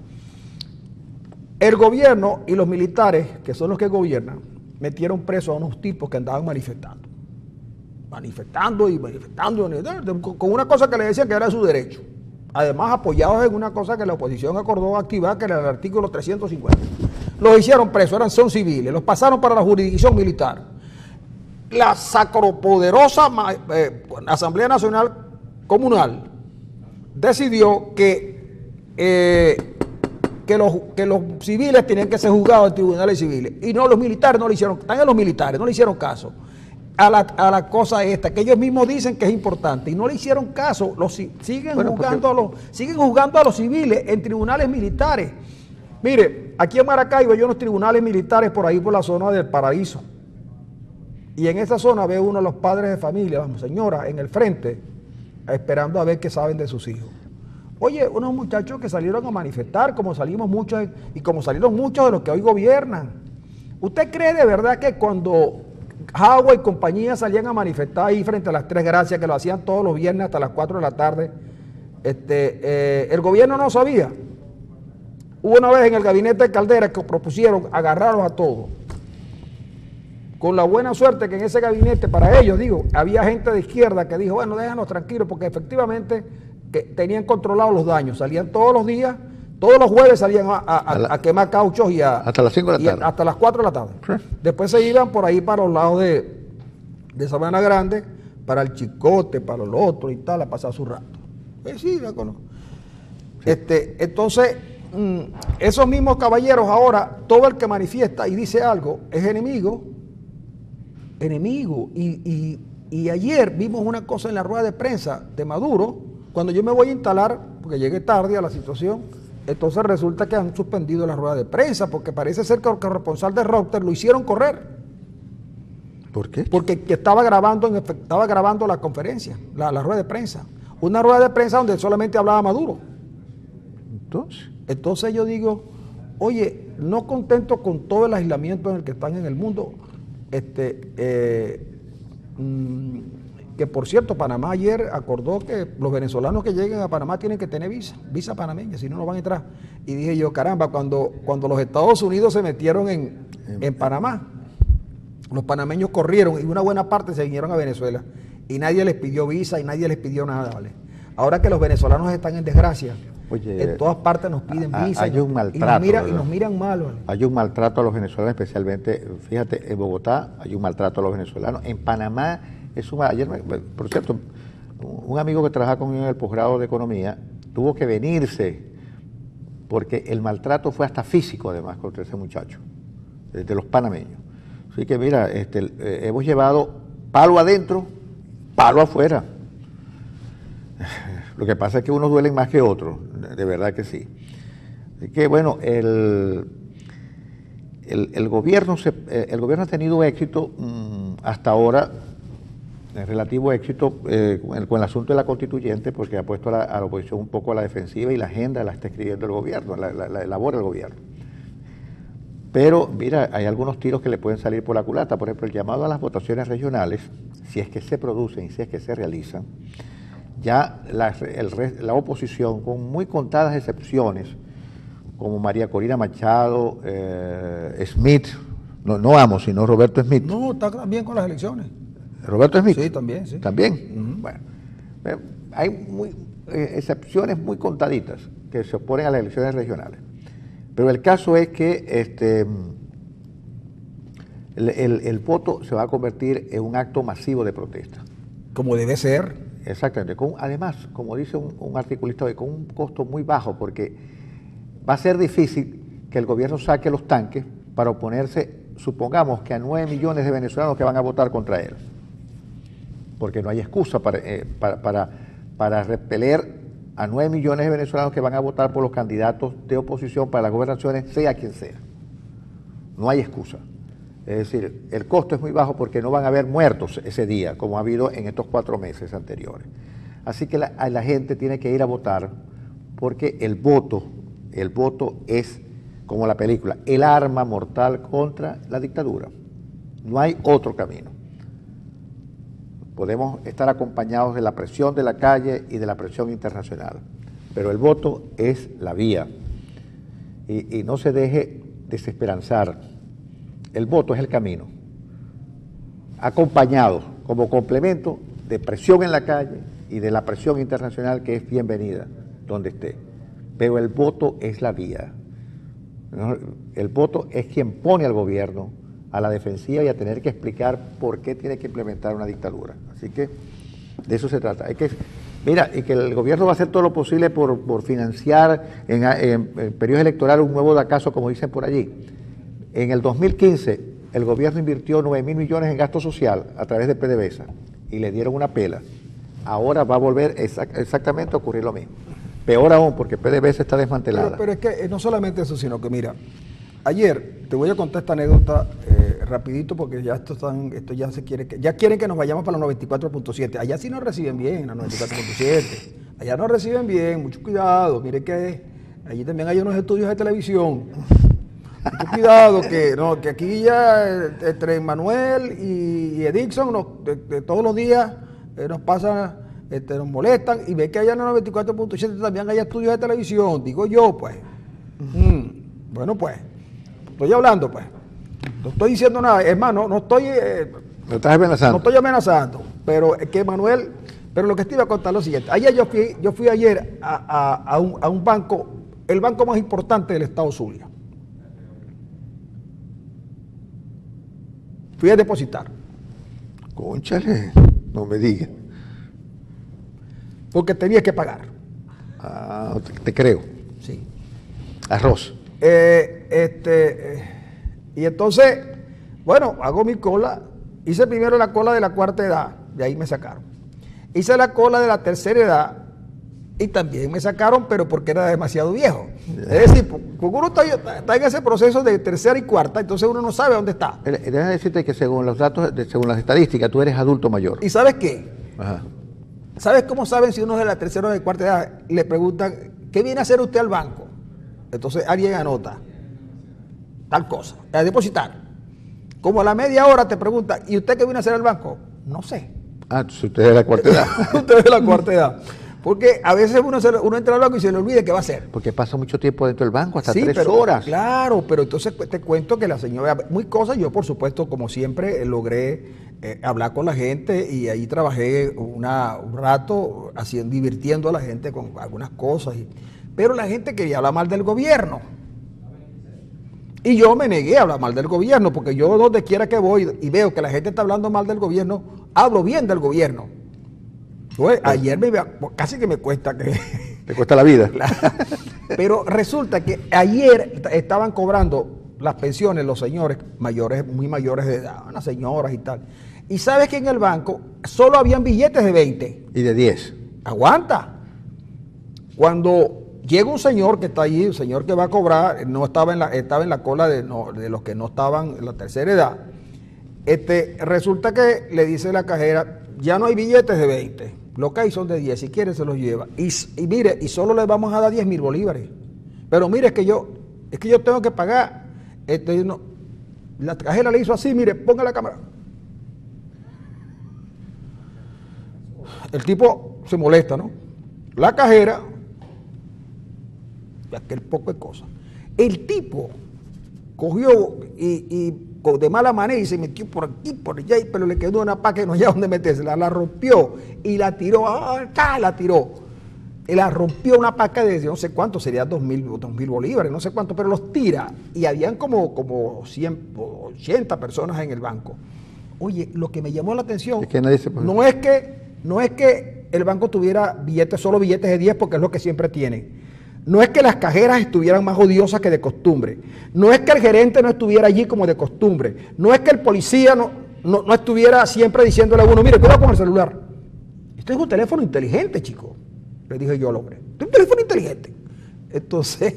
El gobierno y los militares, que son los que gobiernan, metieron presos a unos tipos que andaban manifestando. Manifestando, con una cosa que le decían que era su derecho. Además, apoyados en una cosa que la oposición acordó activar, que era el artículo 350. Los hicieron presos, son civiles, los pasaron para la jurisdicción militar. La sacropoderosa Asamblea Nacional Comunal decidió que los civiles tenían que ser juzgados en tribunales civiles. Y no, los militares no le hicieron, están en los militares, no le hicieron caso a la cosa esta, que ellos mismos dicen que es importante, y no le hicieron caso, siguen juzgando a los civiles en tribunales militares. Mire, aquí en Maracaibo hay unos tribunales militares por ahí por la zona del Paraíso. Y en esa zona ve uno de los padres de familia, las señoras, en el frente, esperando a ver qué saben de sus hijos. Oye, unos muchachos que salieron a manifestar, como salimos muchos, y como salieron muchos de los que hoy gobiernan. ¿Usted cree de verdad que cuando Jagua y compañía salían a manifestar ahí frente a las Tres Gracias, que lo hacían todos los viernes hasta las 4 de la tarde, el gobierno no sabía? Hubo una vez en el gabinete de Caldera que propusieron agarrarlos a todos. Con la buena suerte que en ese gabinete, para ellos, había gente de izquierda que dijo, bueno, déjanos tranquilos, porque efectivamente que tenían controlados los daños. Salían todos los días, todos los jueves salían a quemar cauchos hasta las 5 de la tarde. Hasta las 4 de la tarde. Sí. Después se iban por ahí para los lados de Sabana Grande, para el Chicote, para los otros y tal, a pasar su rato. Sí, la conozco. Sí. Entonces, esos mismos caballeros ahora, todo el que manifiesta y dice algo es enemigo. Y ayer vimos una cosa en la rueda de prensa de Maduro, cuando yo me voy a instalar, porque llegué tarde a la situación, entonces resulta que han suspendido la rueda de prensa, porque parece ser que el corresponsal de Reuters lo hicieron correr. ¿Por qué? Porque estaba grabando la conferencia, la rueda de prensa. Una rueda de prensa donde solamente hablaba Maduro. Entonces yo digo, oye, no contento con todo el aislamiento en el que están en el mundo, que por cierto, Panamá ayer acordó que los venezolanos que lleguen a Panamá tienen que tener visa panameña, si no, no van a entrar. Y dije yo, caramba, cuando los Estados Unidos se metieron en Panamá, los panameños corrieron y una buena parte se vinieron a Venezuela y nadie les pidió visa y nadie les pidió nada, ¿vale? Ahora que los venezolanos están en desgracia, oye, en todas partes nos piden visa hay un maltrato, y nos miran mal, ¿vale? Hay un maltrato a los venezolanos, especialmente, fíjate, en Bogotá hay un maltrato a los venezolanos, en Panamá ayer, por cierto, un amigo que trabaja conmigo en el posgrado de economía tuvo que venirse porque el maltrato fue hasta físico, además, contra ese muchacho, de los panameños. Así que mira, hemos llevado palo adentro, palo afuera. Lo que pasa es que unos duelen más que otros, de verdad que sí. Así que bueno, el gobierno ha tenido éxito hasta ahora, relativo éxito con el asunto de la constituyente, porque ha puesto a la oposición un poco a la defensiva y la agenda la está escribiendo el gobierno, la elabora el gobierno. Pero mira, hay algunos tiros que le pueden salir por la culata. Por ejemplo, el llamado a las votaciones regionales, si es que se producen y si es que se realizan, ya la oposición, con muy contadas excepciones, como María Corina Machado, Smith, no Amos, sino Roberto Smith. No, está bien con las elecciones. ¿Roberto Smith? Sí, también, sí. ¿También? Bueno, hay excepciones muy contaditas que se oponen a las elecciones regionales. Pero el caso es que el voto se va a convertir en un acto masivo de protesta. Como debe ser. Exactamente. Además, como dice un articulista hoy, con un costo muy bajo, porque va a ser difícil que el gobierno saque los tanques para oponerse, supongamos que a 9 millones de venezolanos que van a votar contra él. Porque no hay excusa para repeler a 9 millones de venezolanos que van a votar por los candidatos de oposición para las gobernaciones, sea quien sea. No hay excusa. Es decir, el costo es muy bajo porque no van a haber muertos ese día, como ha habido en estos 4 meses anteriores. Así que la gente tiene que ir a votar porque el voto es, como la película, el arma mortal contra la dictadura. No hay otro camino. Podemos estar acompañados de la presión de la calle y de la presión internacional, pero el voto es la vía. Y no se deje desesperanzar. El voto es el camino, acompañado como complemento de presión en la calle y de la presión internacional, que es bienvenida donde esté. Pero el voto es la vía. El voto es quien pone al gobierno a la defensiva y a tener que explicar por qué tiene que implementar una dictadura. Así que de eso se trata. Mira, y que el gobierno va a hacer todo lo posible por financiar en periodo electoral un nuevo DACASO, como dicen por allí. En el 2015, el gobierno invirtió 9.000 millones en gasto social a través de PDVSA y le dieron una pela. Ahora va a volver exactamente a ocurrir lo mismo. Peor aún, porque PDVSA está desmantelada. Pero es que no solamente eso, sino que mira, ayer, te voy a contar esta anécdota rapidito, porque ya ya quieren que nos vayamos para la 94.7. Allá sí nos reciben bien, la 94.7. Allá nos reciben bien, mucho cuidado. Mire que allí también hay unos estudios de televisión. Mucho cuidado, que aquí ya entre Manuel y Edixon todos los días nos pasan, nos molestan, y ve que allá en la 94.7 también hay estudios de televisión. Digo yo, pues. Bueno, pues. Estoy hablando, pues. No estoy diciendo nada, hermano, no estoy... ¿No estás amenazando? No estoy amenazando, pero es que Manuel... Pero lo que te iba a contar es lo siguiente. Ayer yo fui ayer a un banco, el banco más importante del estado Zulia. Fui a depositar. Cónchale, no me digas. Porque tenía que pagar. Ah, te creo. Sí. Arroz. Y entonces, bueno, hago mi cola. Hice primero la cola de la cuarta edad, de ahí me sacaron. Hice la cola de la tercera edad y también me sacaron, pero porque era demasiado viejo. Es decir, porque uno está en ese proceso de tercera y cuarta, entonces uno no sabe dónde está. Déjame decirte que según los datos, según las estadísticas, tú eres adulto mayor. ¿Y sabes qué? Ajá. ¿Sabes cómo saben si uno es de la tercera o de cuarta edad? Le preguntan, ¿qué viene a hacer usted al banco? Entonces alguien anota tal cosa, a depositar. Como a la media hora te pregunta, ¿y usted qué viene a hacer al banco? No sé. Ah, entonces usted es de la cuarta edad. Usted es de la cuarta edad. Porque a veces uno entra al banco y se le olvida qué va a hacer. Porque pasa mucho tiempo dentro del banco, hasta sí, 3 horas. Claro, pero entonces te cuento que la señora, muy cosas, yo por supuesto, como siempre, logré hablar con la gente y ahí trabajé un rato divirtiendo a la gente con algunas cosas. Pero la gente quería hablar mal del gobierno. Y yo me negué a hablar mal del gobierno, porque yo donde quiera que voy y veo que la gente está hablando mal del gobierno, hablo bien del gobierno. Pues, ayer casi que me cuesta que... Te cuesta la vida. Pero resulta que ayer estaban cobrando las pensiones los señores mayores, muy mayores de edad, las señoras y tal. Y sabes que en el banco solo habían billetes de 20. Y de 10. Aguanta. Cuando llega un señor que está allí, un señor que va a cobrar, estaba en la cola de los que no estaban en la tercera edad. Resulta que le dice la cajera, ya no hay billetes de 20, lo que hay son de 10, si quiere se los lleva. Y mire, y solo le vamos a dar 10.000 bolívares. Pero mire, es que yo tengo que pagar. La cajera le hizo así, mire, ponga la cámara. El tipo se molesta, ¿no? La cajera, aquel poco de cosas. El tipo cogió y de mala manera y se metió por aquí, por allá, pero le quedó una paca que no había dónde meterse, la rompió y la tiró, la tiró. Y la rompió una paca de no sé cuánto, sería 2.000 bolívares, no sé cuánto, pero los tira. Y habían como 100, 80 personas en el banco. Oye, lo que me llamó la atención es que nadie se no es que el banco tuviera solo billetes de 10, porque es lo que siempre tienen. No es que las cajeras estuvieran más odiosas que de costumbre. No es que el gerente no estuviera allí como de costumbre. No es que el policía no estuviera siempre diciéndole a uno, mire, cuidado con el celular. Este es un teléfono inteligente, chico. Le dije yo al hombre. un teléfono inteligente. Entonces,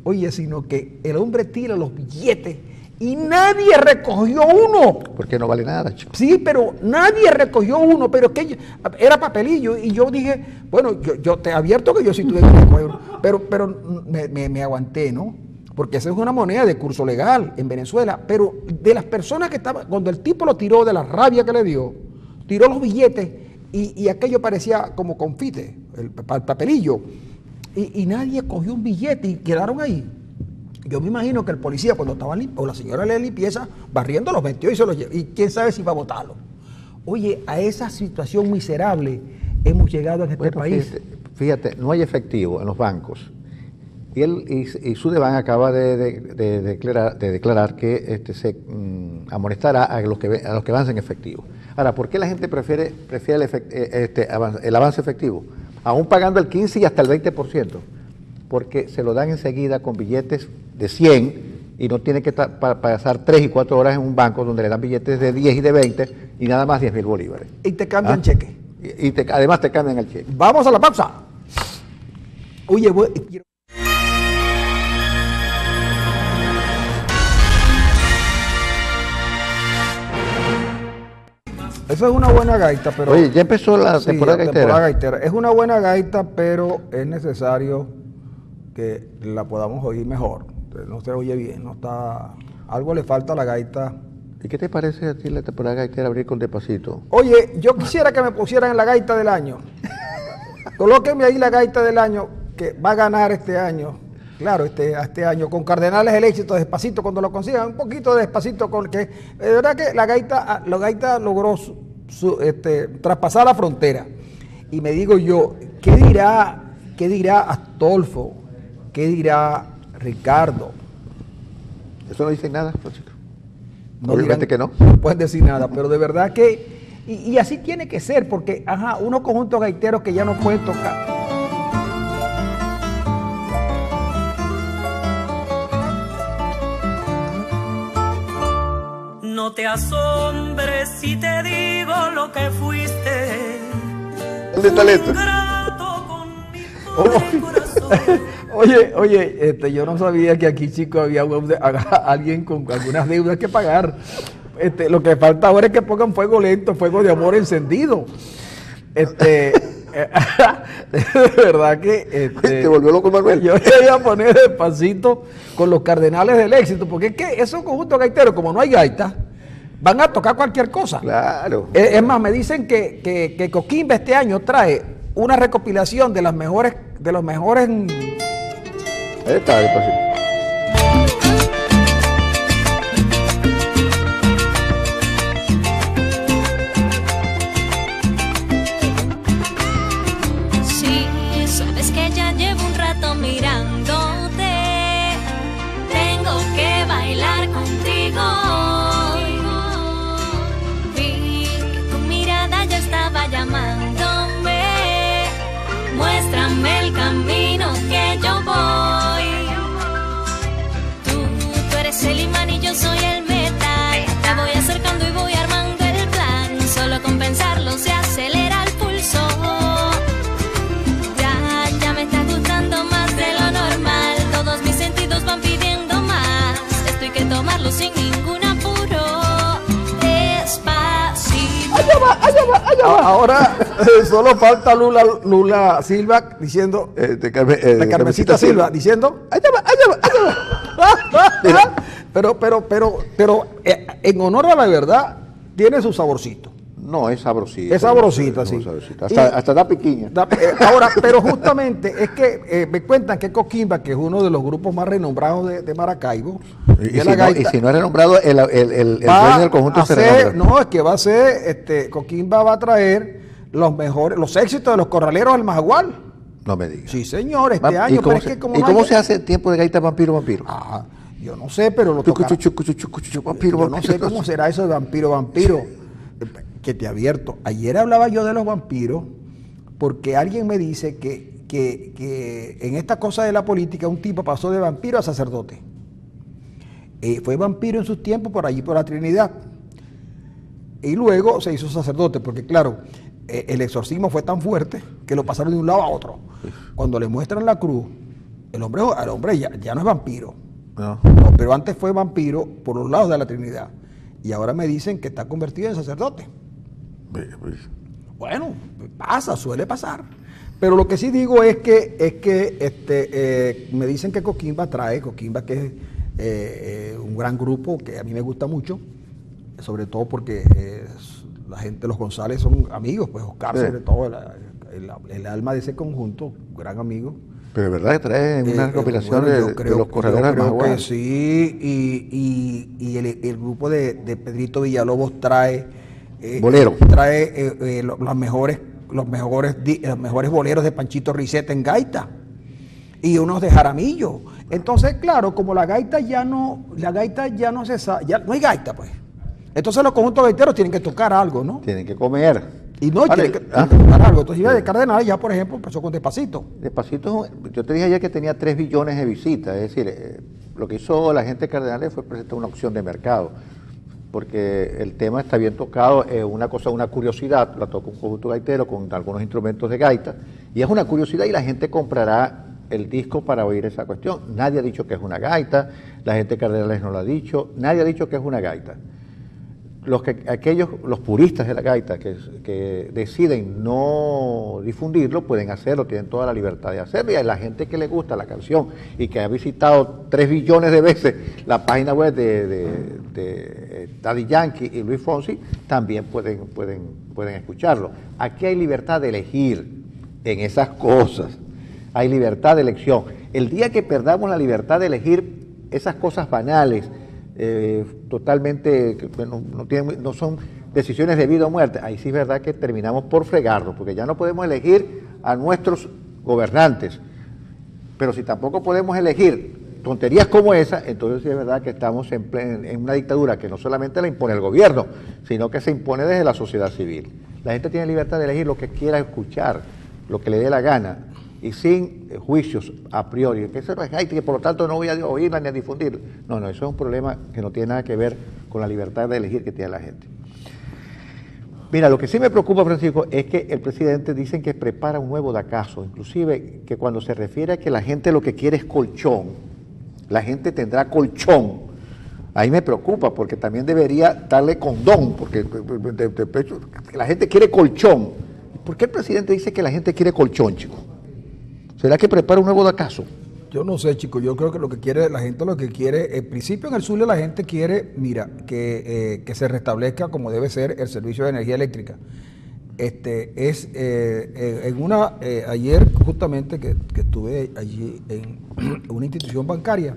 oye, sino que el hombre tira los billetes y nadie recogió uno. Porque no vale nada, chico. Sí, pero nadie recogió uno, pero que era papelillo. Y yo dije, bueno, yo te advierto que yo sí tuve que recoger uno, pero me aguanté, ¿no? Porque esa es una moneda de curso legal en Venezuela. Pero de las personas que estaban, cuando el tipo lo tiró de la rabia que le dio, tiró los billetes y aquello parecía como confite, el papelillo. Y nadie cogió un billete y quedaron ahí. Yo me imagino que el policía, cuando estaba o la señora de limpieza, barriendo los metió y se los llevó. Y quién sabe si va a votarlo. Oye, a esa situación miserable hemos llegado en este país. Fíjate, no hay efectivo en los bancos. Y Sudeban acaba de declarar que se amonestará a los que avancen efectivo. Ahora, ¿por qué la gente prefiere el avance efectivo? Aún pagando el 15 y hasta el 20%. Porque se lo dan enseguida con billetes de 100 y no tiene que pasar 3 y 4 horas en un banco donde le dan billetes de 10 y de 20 y nada más 10.000 bolívares. Y te cambian cheque. Además te cambian el cheque. Vamos a la pausa. Oye, esa es una buena gaita, pero... Oye, ya empezó la temporada gaitera. Es una buena gaita, pero es necesario que la podamos oír mejor. No se oye bien, no está... Algo le falta a la gaita. ¿Y qué te parece a ti la temporada gaitera abrir con Despacito? Oye, yo quisiera que me pusieran en la gaita del año. Colóquenme ahí la gaita del año, que va a ganar este año. Claro, este año, con Cardenales el éxito, Despacito, cuando lo consigan, un poquito de Despacito, con que de verdad que la gaita logró traspasar la frontera. Y me digo yo, ¿qué dirá Astolfo? ¿Qué dirá Ricardo? Eso no dice nada, Francisco. No obviamente dirán, que no. No pueden decir nada, pero de verdad que, y así tiene que ser, porque, unos conjuntos gaiteros que ya no pueden tocar. No te asombres si te digo lo que fuiste. ¿Dónde está esto? Oye, yo no sabía que aquí, chico, había alguien con algunas deudas que pagar. Lo que falta ahora es que pongan fuego lento, fuego de amor encendido. De verdad que... Te volvió loco, Manuel. Yo voy a poner Despacito con los Cardenales del éxito, porque es que esos conjuntos gaiteros, como no hay gaita, van a tocar cualquier cosa. Claro. Es más, me dicen que Coquimba este año trae una recopilación de los mejores... Ahí está, Despacito. Sí, sabes que ya llevo un rato mirándote. Tengo que bailar contigo. Vi que tu mirada ya estaba llamándome. Muéstrame el camino que yo voy. Tú eres el imán y yo soy el metal. Te voy acercando y voy armando el plan. Solo con pensarlo se acelera el pulso. Ya me está gustando más de lo normal. Todos mis sentidos van pidiendo más. Esto hay que tomarlo sin ningún apuro. Despacito. Allá va. Ahora solo falta Lula Silva diciendo, Carmencita Silva diciendo, allá va. Pero en honor a la verdad, tiene su saborcito. No, es sabrosita. Es sabrosita, sí. Hasta da piquiña. Ahora, pero justamente es que me cuentan que Coquimba, que es uno de los grupos más renombrados de Maracaibo, y si no es renombrado, el dueño del conjunto se renombra. No, es que va a ser, Coquimba va a traer los éxitos de los corraleros del Majagual. No me digas. Sí, señor, este año. ¿Y cómo se hace tiempo de gaita vampiro? Yo no sé, pero lo tocará. Yo no sé cómo será eso de vampiro. Que te advierto, ayer hablaba yo de los vampiros porque alguien me dice que en esta cosa de la política un tipo pasó de vampiro a sacerdote. Fue vampiro en sus tiempos por allí por la Trinidad y luego se hizo sacerdote porque claro, el exorcismo fue tan fuerte que lo pasaron de un lado a otro. Cuando le muestran la cruz, el hombre ya no es vampiro. No. No, pero antes fue vampiro por los lados de la Trinidad. Y ahora me dicen que está convertido en sacerdote. Bueno, suele pasar. Pero lo que sí digo es que me dicen que Coquimba que es un gran grupo que a mí me gusta mucho, sobre todo porque la gente, los González son amigos, pues Oscar, sobre todo el alma de ese conjunto, gran amigo. Pero es verdad que trae una recopilación de los corredores más buenos. Sí, y el grupo de Pedrito Villalobos trae bolero. Trae los mejores boleros de Panchito Riseta en gaita y unos de Jaramillo. Entonces, claro, como la gaita ya no se sabe, ya no hay gaita, pues. Entonces los conjuntos gaiteros tienen que tocar algo, ¿no? Tienen que comer. Y no, tienen que tocar algo. Entonces iba de Cardenal ya, por ejemplo, empezó con Despacito. Despacito, yo te dije ayer que tenía 3 billones de visitas, es decir, lo que hizo la gente de Cardenales fue presentar una opción de mercado, porque el tema está bien tocado, es una curiosidad, la toca un conjunto gaitero con algunos instrumentos de gaita, y es una curiosidad y la gente comprará el disco para oír esa cuestión. Nadie ha dicho que es una gaita, la gente de Cardenales no lo ha dicho, nadie ha dicho que es una gaita. Los puristas de la gaita que deciden no difundirlo, pueden hacerlo, tienen toda la libertad de hacerlo, y a la gente que le gusta la canción y que ha visitado 3 billones de veces la página web de Daddy Yankee y Luis Fonsi, también pueden escucharlo. Aquí hay libertad de elegir en esas cosas, hay libertad de elección. El día que perdamos la libertad de elegir esas cosas banales, totalmente, no son decisiones de vida o muerte, ahí sí es verdad que terminamos por fregarnos, porque ya no podemos elegir a nuestros gobernantes, pero si tampoco podemos elegir tonterías como esa, entonces sí es verdad que estamos en una dictadura que no solamente la impone el gobierno, sino que se impone desde la sociedad civil. La gente tiene libertad de elegir lo que quiera escuchar, lo que le dé la gana, y sin juicios a priori, que eso no es gaita y que por lo tanto no voy a oírla ni a difundirla. No, eso es un problema que no tiene nada que ver con la libertad de elegir que tiene la gente. Mira, lo que sí me preocupa, Francisco, es que el presidente dicen que prepara un nuevo DACASO, inclusive que cuando se refiere a que la gente lo que quiere es colchón, la gente tendrá colchón, ahí me preocupa, porque también debería darle condón, porque la gente quiere colchón. ¿Por qué el presidente dice que la gente quiere colchón, chico? ¿Será que prepara un nuevo DACASO? Yo no sé, chicos, yo creo que lo que quiere la gente, en principio en el Zulia la gente quiere, mira, que se restablezca como debe ser el servicio de energía eléctrica. Ayer justamente que estuve allí en una institución bancaria,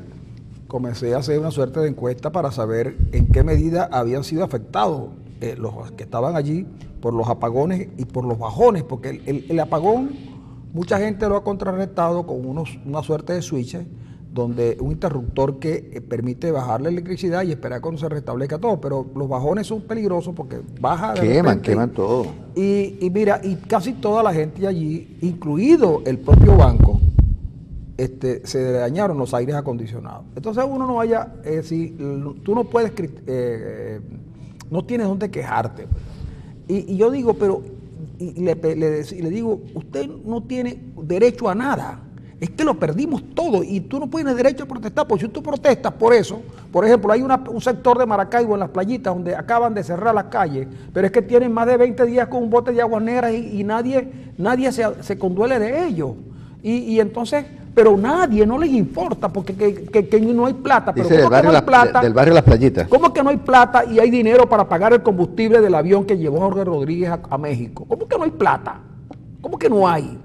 comencé a hacer una suerte de encuesta para saber en qué medida habían sido afectados los que estaban allí por los apagones y por los bajones, porque el apagón mucha gente lo ha contrarrestado con una suerte de switches, donde un interruptor que permite bajar la electricidad y esperar cuando se restablezca todo, pero los bajones son peligrosos porque baja de repente, queman todo. Y mira, y casi toda la gente allí, incluido el propio banco, se le dañaron los aires acondicionados. Entonces uno no vaya, tú no puedes, no tienes dónde quejarte. Y yo digo, pero y le digo, usted no tiene derecho a nada, es que lo perdimos todo y tú no tienes derecho a protestar, porque si tú protestas por eso, por ejemplo, hay un sector de Maracaibo en las playitas donde acaban de cerrar las calles, pero es que tienen más de 20 días con un bote de aguas negras y nadie se conduele de ello. Y entonces, pero no les importa porque que no hay plata. Pero dice del barrio Las Playitas. ¿Cómo que no hay plata y hay dinero para pagar el combustible del avión que llevó Jorge Rodríguez a México? ¿Cómo que no hay plata? ¿Cómo que no hay?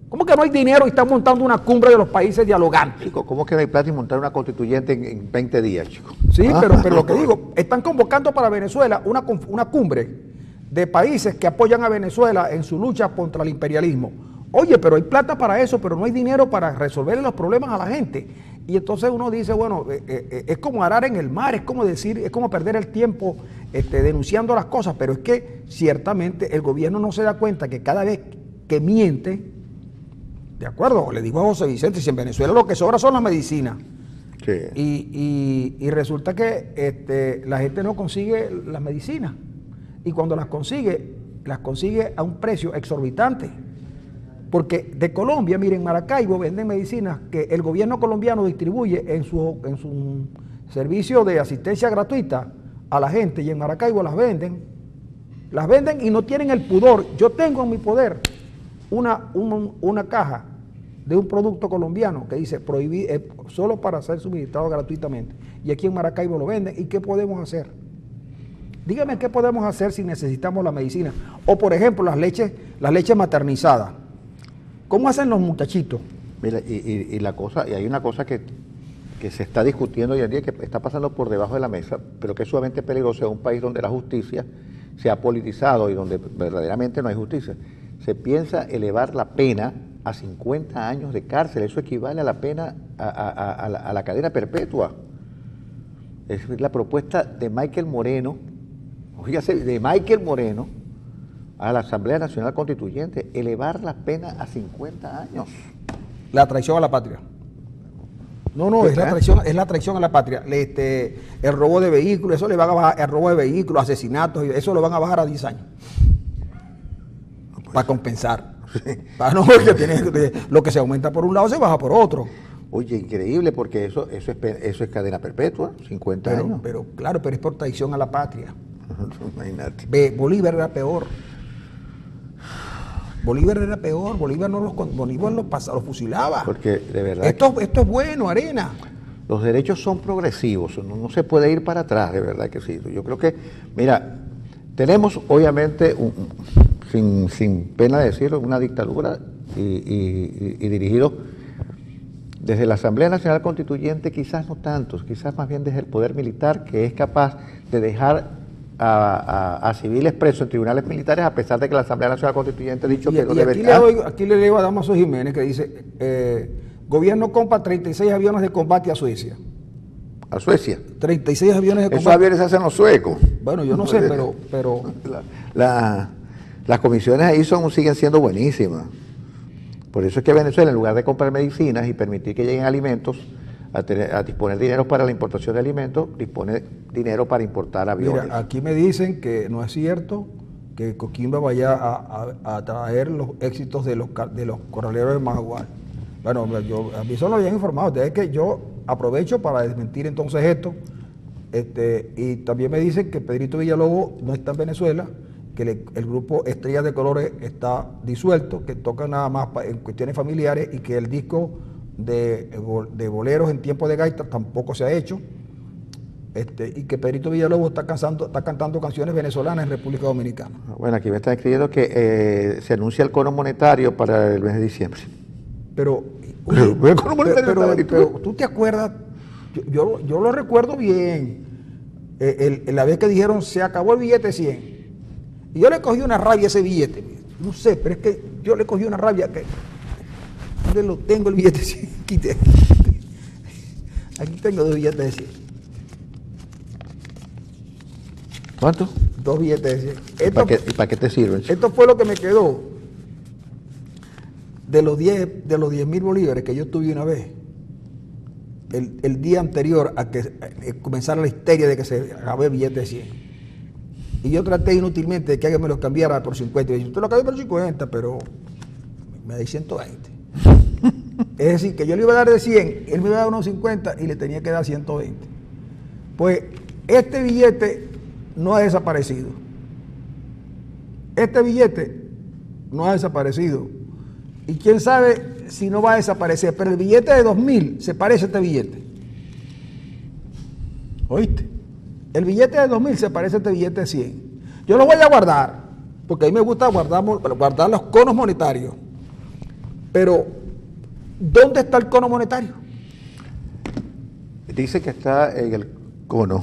¿Cómo que no hay dinero y están montando una cumbre de los países dialogantes? Chico, ¿cómo que no hay plata y montar una constituyente en 20 días, chico? Sí, pero lo que digo, están convocando para Venezuela una cumbre de países que apoyan a Venezuela en su lucha contra el imperialismo. Oye, pero hay plata para eso, pero no hay dinero para resolver los problemas a la gente. Y entonces uno dice, bueno, es como arar en el mar, es como perder el tiempo denunciando las cosas, pero es que ciertamente el gobierno no se da cuenta que cada vez que miente, de acuerdo, le digo a José Vicente, si en Venezuela lo que sobra son las medicinas. Sí. Y resulta que la gente no consigue las medicinas. Y cuando las consigue, las consigue a un precio exorbitante. Porque de Colombia, miren, Maracaibo venden medicinas que el gobierno colombiano distribuye en su servicio de asistencia gratuita a la gente, y en Maracaibo las venden y no tienen el pudor. Yo tengo en mi poder una caja de un producto colombiano que dice solo para ser suministrado gratuitamente, y aquí en Maracaibo lo venden. ¿Y qué podemos hacer? Dígame qué podemos hacer si necesitamos la medicina. O por ejemplo las leches maternizadas. ¿Cómo hacen los muchachitos? Mira, y hay una cosa que se está discutiendo hoy en día, que está pasando por debajo de la mesa, pero que es sumamente peligroso en un país donde la justicia se ha politizado y donde verdaderamente no hay justicia. Se piensa elevar la pena a 50 años de cárcel. Eso equivale a la pena, a la cadena perpetua. Es la propuesta de Michael Moreno, a la Asamblea Nacional Constituyente, elevar la pena a 50 años. La traición a la patria. No, es la traición a la patria. El robo de vehículos, eso le van a bajar, el robo de vehículos, asesinatos, eso lo van a bajar a 10 años. Para compensar. Porque lo que se aumenta por un lado se baja por otro. Oye, increíble, porque eso es cadena perpetua, 50 años. Pero es por traición a la patria. Imagínate. Bolívar era peor. Bolívar los fusilaba. Porque de verdad. Esto es bueno, Arena. Los derechos son progresivos, no se puede ir para atrás, de verdad que sí. Yo creo que, mira, tenemos obviamente, sin pena de decirlo, una dictadura y dirigido desde la Asamblea Nacional Constituyente, quizás no tantos, quizás más bien desde el poder militar, que es capaz de dejar a civiles presos en tribunales militares, a pesar de que la Asamblea Nacional Constituyente ha dicho que lo debería. Aquí le leo a Damaso Jiménez, que dice, gobierno compra 36 aviones de combate a Suecia. ¿A Suecia? 36 aviones de combate. Esos aviones se hacen los suecos. Bueno, yo no sé, pero las comisiones ahí siguen siendo buenísimas. Por eso es que Venezuela, en lugar de comprar medicinas y permitir que lleguen alimentos, a disponer dinero para la importación de alimentos, dispone dinero para importar aviones. Mira, aquí me dicen que no es cierto que Coquimba vaya a traer los éxitos de los corraleros de Majagual. Bueno, a mí eso lo habían informado. Ustedes que yo aprovecho para desmentir entonces esto. Y también me dicen que Pedrito Villalobos no está en Venezuela, que el grupo Estrellas de Colores está disuelto, que toca nada más en cuestiones familiares, y que el disco de boleros en tiempo de gaita tampoco se ha hecho, y que Pedrito Villalobos está cantando canciones venezolanas en República Dominicana. Bueno, aquí me están escribiendo que se anuncia el cono monetario para el mes de diciembre. Pero tú te acuerdas, yo lo recuerdo bien, la vez que dijeron se acabó el billete 100, y yo le cogí una rabia a ese billete, no sé, pero es que yo le cogí una rabia que ¿dónde lo tengo el billete de 100? Aquí tengo 2 billetes de 100. ¿Cuánto? 2 billetes de 100. ¿Para qué te sirven? Esto fue lo que me quedó de los 10.000 bolívares que yo tuve una vez, el día anterior a que comenzara la histeria de que se acabó el billete de 100. Y yo traté inútilmente de que alguien me lo cambiara por 50. Y yo, usted lo cambié por 50, pero me da 120. Es decir, que yo le iba a dar de 100, él me iba a dar unos 50 y le tenía que dar 120. Pues este billete no ha desaparecido. Este billete no ha desaparecido. Y quién sabe si no va a desaparecer, pero el billete de 2.000 se parece a este billete. ¿Oíste? El billete de 2.000 se parece a este billete de 100. Yo lo voy a guardar, porque a mí me gusta guardar los conos monetarios. Pero, ¿dónde está el cono monetario? Dice que está en el cono.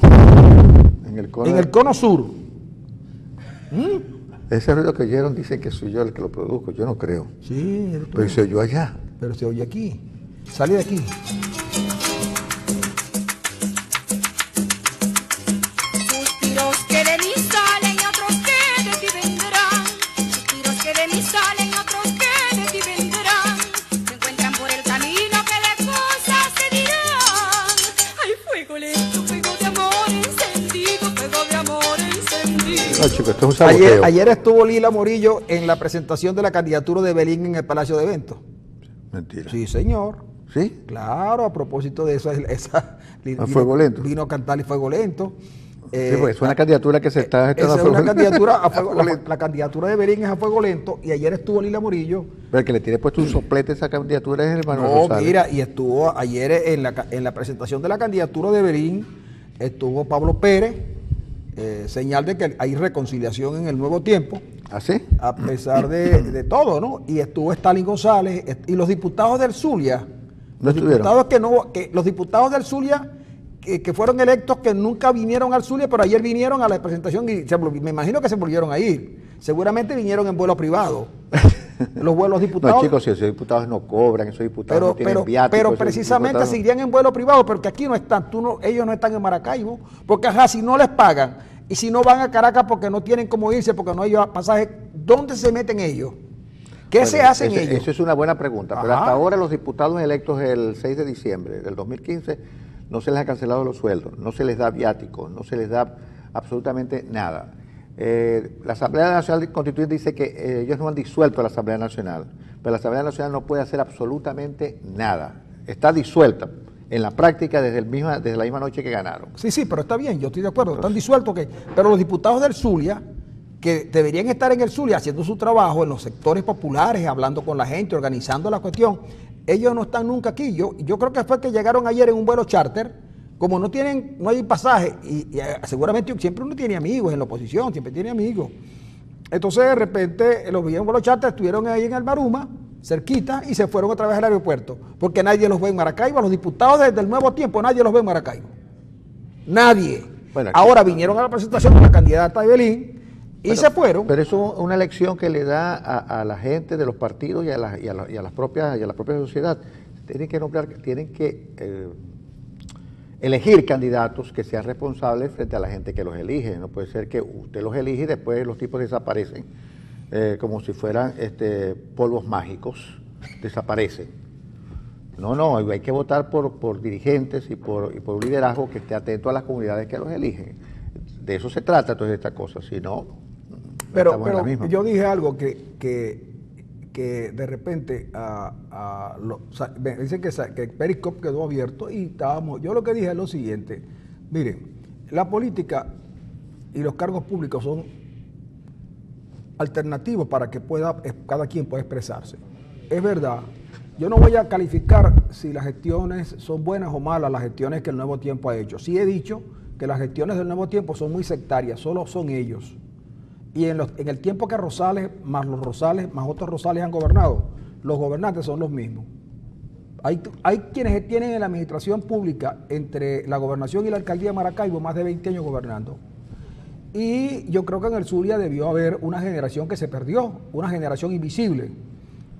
En el cono sur. Ese ruido que oyeron dicen que soy yo el que lo produzco. Yo no creo. Sí, pero se oyó allá. Pero se oye aquí. Sale de aquí. Suspiros que de mí salen y otros que de ti vendrán. Suspiros que de mí salen y otros que de ti vendrán. Se encuentran por el camino que de cosas se dirán. Hay fuego lento, fuego de amor encendido, fuego de amor encendido. No, chicos, esto es un saboteo. Ayer estuvo Lila Morillo en la presentación de la candidatura de Belín en el Palacio de Eventos. Mentira. Sí, señor. ¿Sí? Claro, a propósito de eso, Fuego Lento. Vino a cantar y Fuego Lento. Sí, porque es una candidatura que se está Esa es una lento. candidatura a fuego, Fuego Lento. la candidatura de Belín es a Fuego Lento y ayer estuvo Lila Morillo. Pero el que le tiene puesto un soplete a esa candidatura es el Manuel No, Rosales. mira, y estuvo ayer en la presentación de la candidatura de Belín, estuvo Pablo Pérez, señal de que hay reconciliación en el Nuevo Tiempo, ¿Ah, sí? a pesar de todo, ¿no? Y estuvo Stalin González y los diputados del Zulia. ¿No estuvieron? Los diputados del Zulia que fueron electos, que nunca vinieron al Zulia, pero ayer vinieron a la presentación y me imagino que se volvieron a ir. Seguramente vinieron en vuelo privado. Los diputados. No, chicos, si esos diputados no cobran, esos diputados no tienen viáticos. Pero esos precisamente diputados se irían en vuelo privado, porque aquí no están, ellos no están en Maracaibo, porque ajá, si no les pagan y si no van a Caracas porque no tienen cómo irse, porque no hay pasaje, ¿dónde se meten ellos? ¿Qué se hacen ellos? Eso es una buena pregunta, pero Ajá. hasta ahora los diputados electos el 6 de diciembre del 2015 no se les ha cancelado los sueldos, no se les da viáticos, no se les da absolutamente nada. La Asamblea Nacional Constituyente dice que ellos no han disuelto la Asamblea Nacional, pero la Asamblea Nacional no puede hacer absolutamente nada. Está disuelta en la práctica desde la misma noche que ganaron. Sí, pero está bien, yo estoy de acuerdo, están disueltos, pero los diputados del Zulia, que deberían estar en el Zulia haciendo su trabajo en los sectores populares, hablando con la gente, organizando la cuestión, ellos no están nunca aquí. Yo creo que fue que llegaron ayer en un vuelo charter, como no hay pasaje, y seguramente siempre uno tiene amigos en la oposición, siempre tiene amigos. Entonces de repente los vi en vuelo charter, estuvieron ahí en Almaruma, cerquita, y se fueron otra vez al aeropuerto, porque nadie los ve en Maracaibo, los diputados desde el Nuevo Tiempo, nadie los ve en Maracaibo. Nadie. Bueno, ahora vinieron a la presentación de la candidata de Belín, y se fueron. Pero eso es una elección que le da a la gente de los partidos y a la propia sociedad. Tienen que elegir candidatos que sean responsables frente a la gente que los elige. No puede ser que usted los elige y después los tipos desaparecen, como si fueran polvos mágicos, desaparecen. No, hay que votar por dirigentes y por un liderazgo que esté atento a las comunidades que los eligen. De eso se trata toda esta cosa, si no... Pero yo dije algo que de repente me dicen que Periscope quedó abierto y yo lo que dije es lo siguiente: miren, la política y los cargos públicos son alternativos para que cada quien pueda expresarse. Es verdad, yo no voy a calificar si las gestiones son buenas o malas, las gestiones que el Nuevo Tiempo ha hecho. Sí he dicho que las gestiones del Nuevo Tiempo son muy sectarias, solo son ellos. Y en el tiempo que Rosales, más otros Rosales han gobernado, los gobernantes son los mismos. Hay quienes tienen en la administración pública, entre la gobernación y la alcaldía de Maracaibo, más de 20 años gobernando. Y yo creo que en el Zulia debió haber una generación que se perdió, una generación invisible.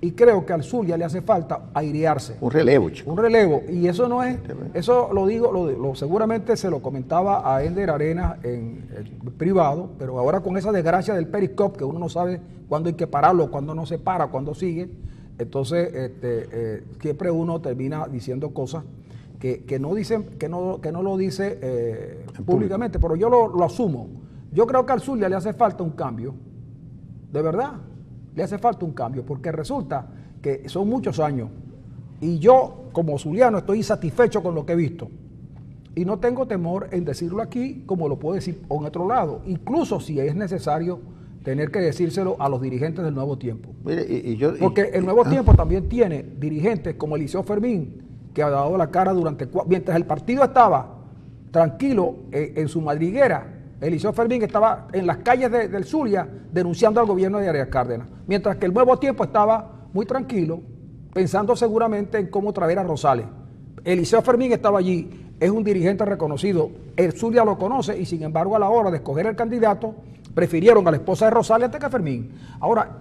Y creo que al Zulia le hace falta airearse. Un relevo, chico. Un relevo. Y eso no es, eso lo digo, seguramente se lo comentaba a Ender Arenas en privado, pero ahora con esa desgracia del Periscope, que uno no sabe cuándo hay que pararlo, cuándo no se para, cuándo sigue, entonces siempre uno termina diciendo cosas que no dicen, que no lo dice públicamente, pero yo lo asumo. Yo creo que al Zulia le hace falta un cambio, de verdad. Le hace falta un cambio, porque resulta que son muchos años y yo como zuliano estoy insatisfecho con lo que he visto y no tengo temor en decirlo aquí como lo puedo decir en otro lado, incluso si es necesario tener que decírselo a los dirigentes del Nuevo Tiempo. Mire, porque el Nuevo Tiempo también tiene dirigentes como Eliseo Fermín, que ha dado la cara mientras el partido estaba tranquilo en su madriguera. Eliseo Fermín estaba en las calles del Zulia denunciando al gobierno de Arias Cárdenas, mientras que el Nuevo Tiempo estaba muy tranquilo, pensando seguramente en cómo traer a Rosales. Eliseo Fermín estaba allí, es un dirigente reconocido, el Zulia lo conoce y sin embargo a la hora de escoger el candidato prefirieron a la esposa de Rosales antes que a Fermín. Ahora,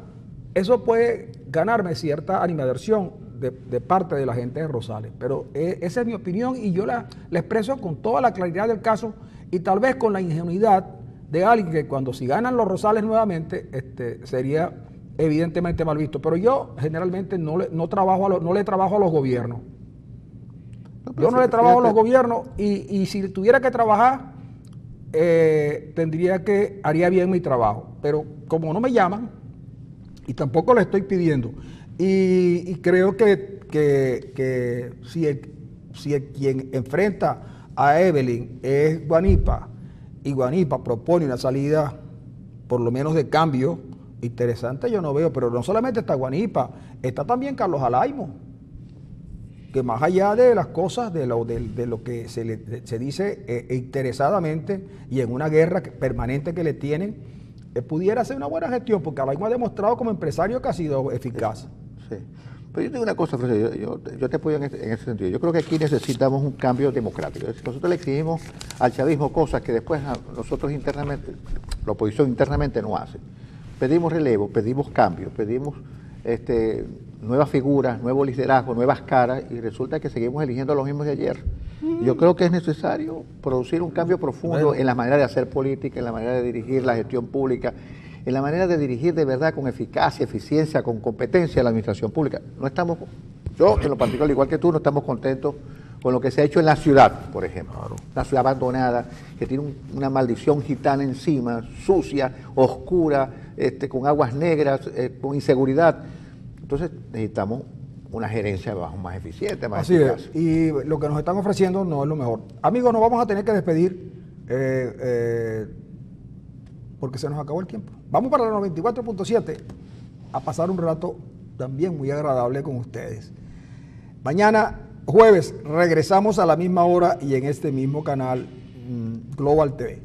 eso puede ganarme cierta animadversión de parte de la gente de Rosales, pero esa es mi opinión y yo la expreso con toda la claridad del caso y tal vez con la ingenuidad de alguien que cuando si ganan los Rosales nuevamente sería evidentemente mal visto. Pero yo generalmente no le trabajo a los gobiernos. Yo no le trabajo a los gobiernos y si tuviera que trabajar, haría bien mi trabajo, pero como no me llaman y tampoco le estoy pidiendo, y creo que si quien enfrenta a Evelyn es Guanipa, y Guanipa propone una salida por lo menos de cambio interesante, yo no veo, pero no solamente está Guanipa, está también Carlos Alaimo, que más allá de las cosas, de lo que se dice interesadamente y en una guerra permanente que le tienen, pudiera hacer una buena gestión, porque Alaimo ha demostrado como empresario que ha sido eficaz. Sí. Pero yo tengo una cosa, Francisco, yo te apoyo en ese sentido. Yo creo que aquí necesitamos un cambio democrático. Nosotros le exigimos al chavismo cosas que después nosotros internamente, la oposición internamente no hace. Pedimos relevo, pedimos cambio, pedimos nuevas figuras, nuevos liderazgos, nuevas caras, y resulta que seguimos eligiendo a los mismos de ayer. Yo creo que es necesario producir un cambio profundo en la manera de hacer política, en la manera de dirigir la gestión pública, en la manera de dirigir de verdad con eficacia, eficiencia, con competencia la administración pública. Yo en lo particular, igual que tú, no estamos contentos con lo que se ha hecho en la ciudad, por ejemplo. Claro. Una ciudad abandonada, que tiene una maldición gitana encima, sucia, oscura, con aguas negras, con inseguridad. Entonces necesitamos una gerencia más eficiente, más eficaz. Así es, y lo que nos están ofreciendo no es lo mejor. Amigos, nos vamos a tener que despedir porque se nos acabó el tiempo. Vamos para la 94.7 a pasar un rato también muy agradable con ustedes. Mañana, jueves, regresamos a la misma hora y en este mismo canal Global TV.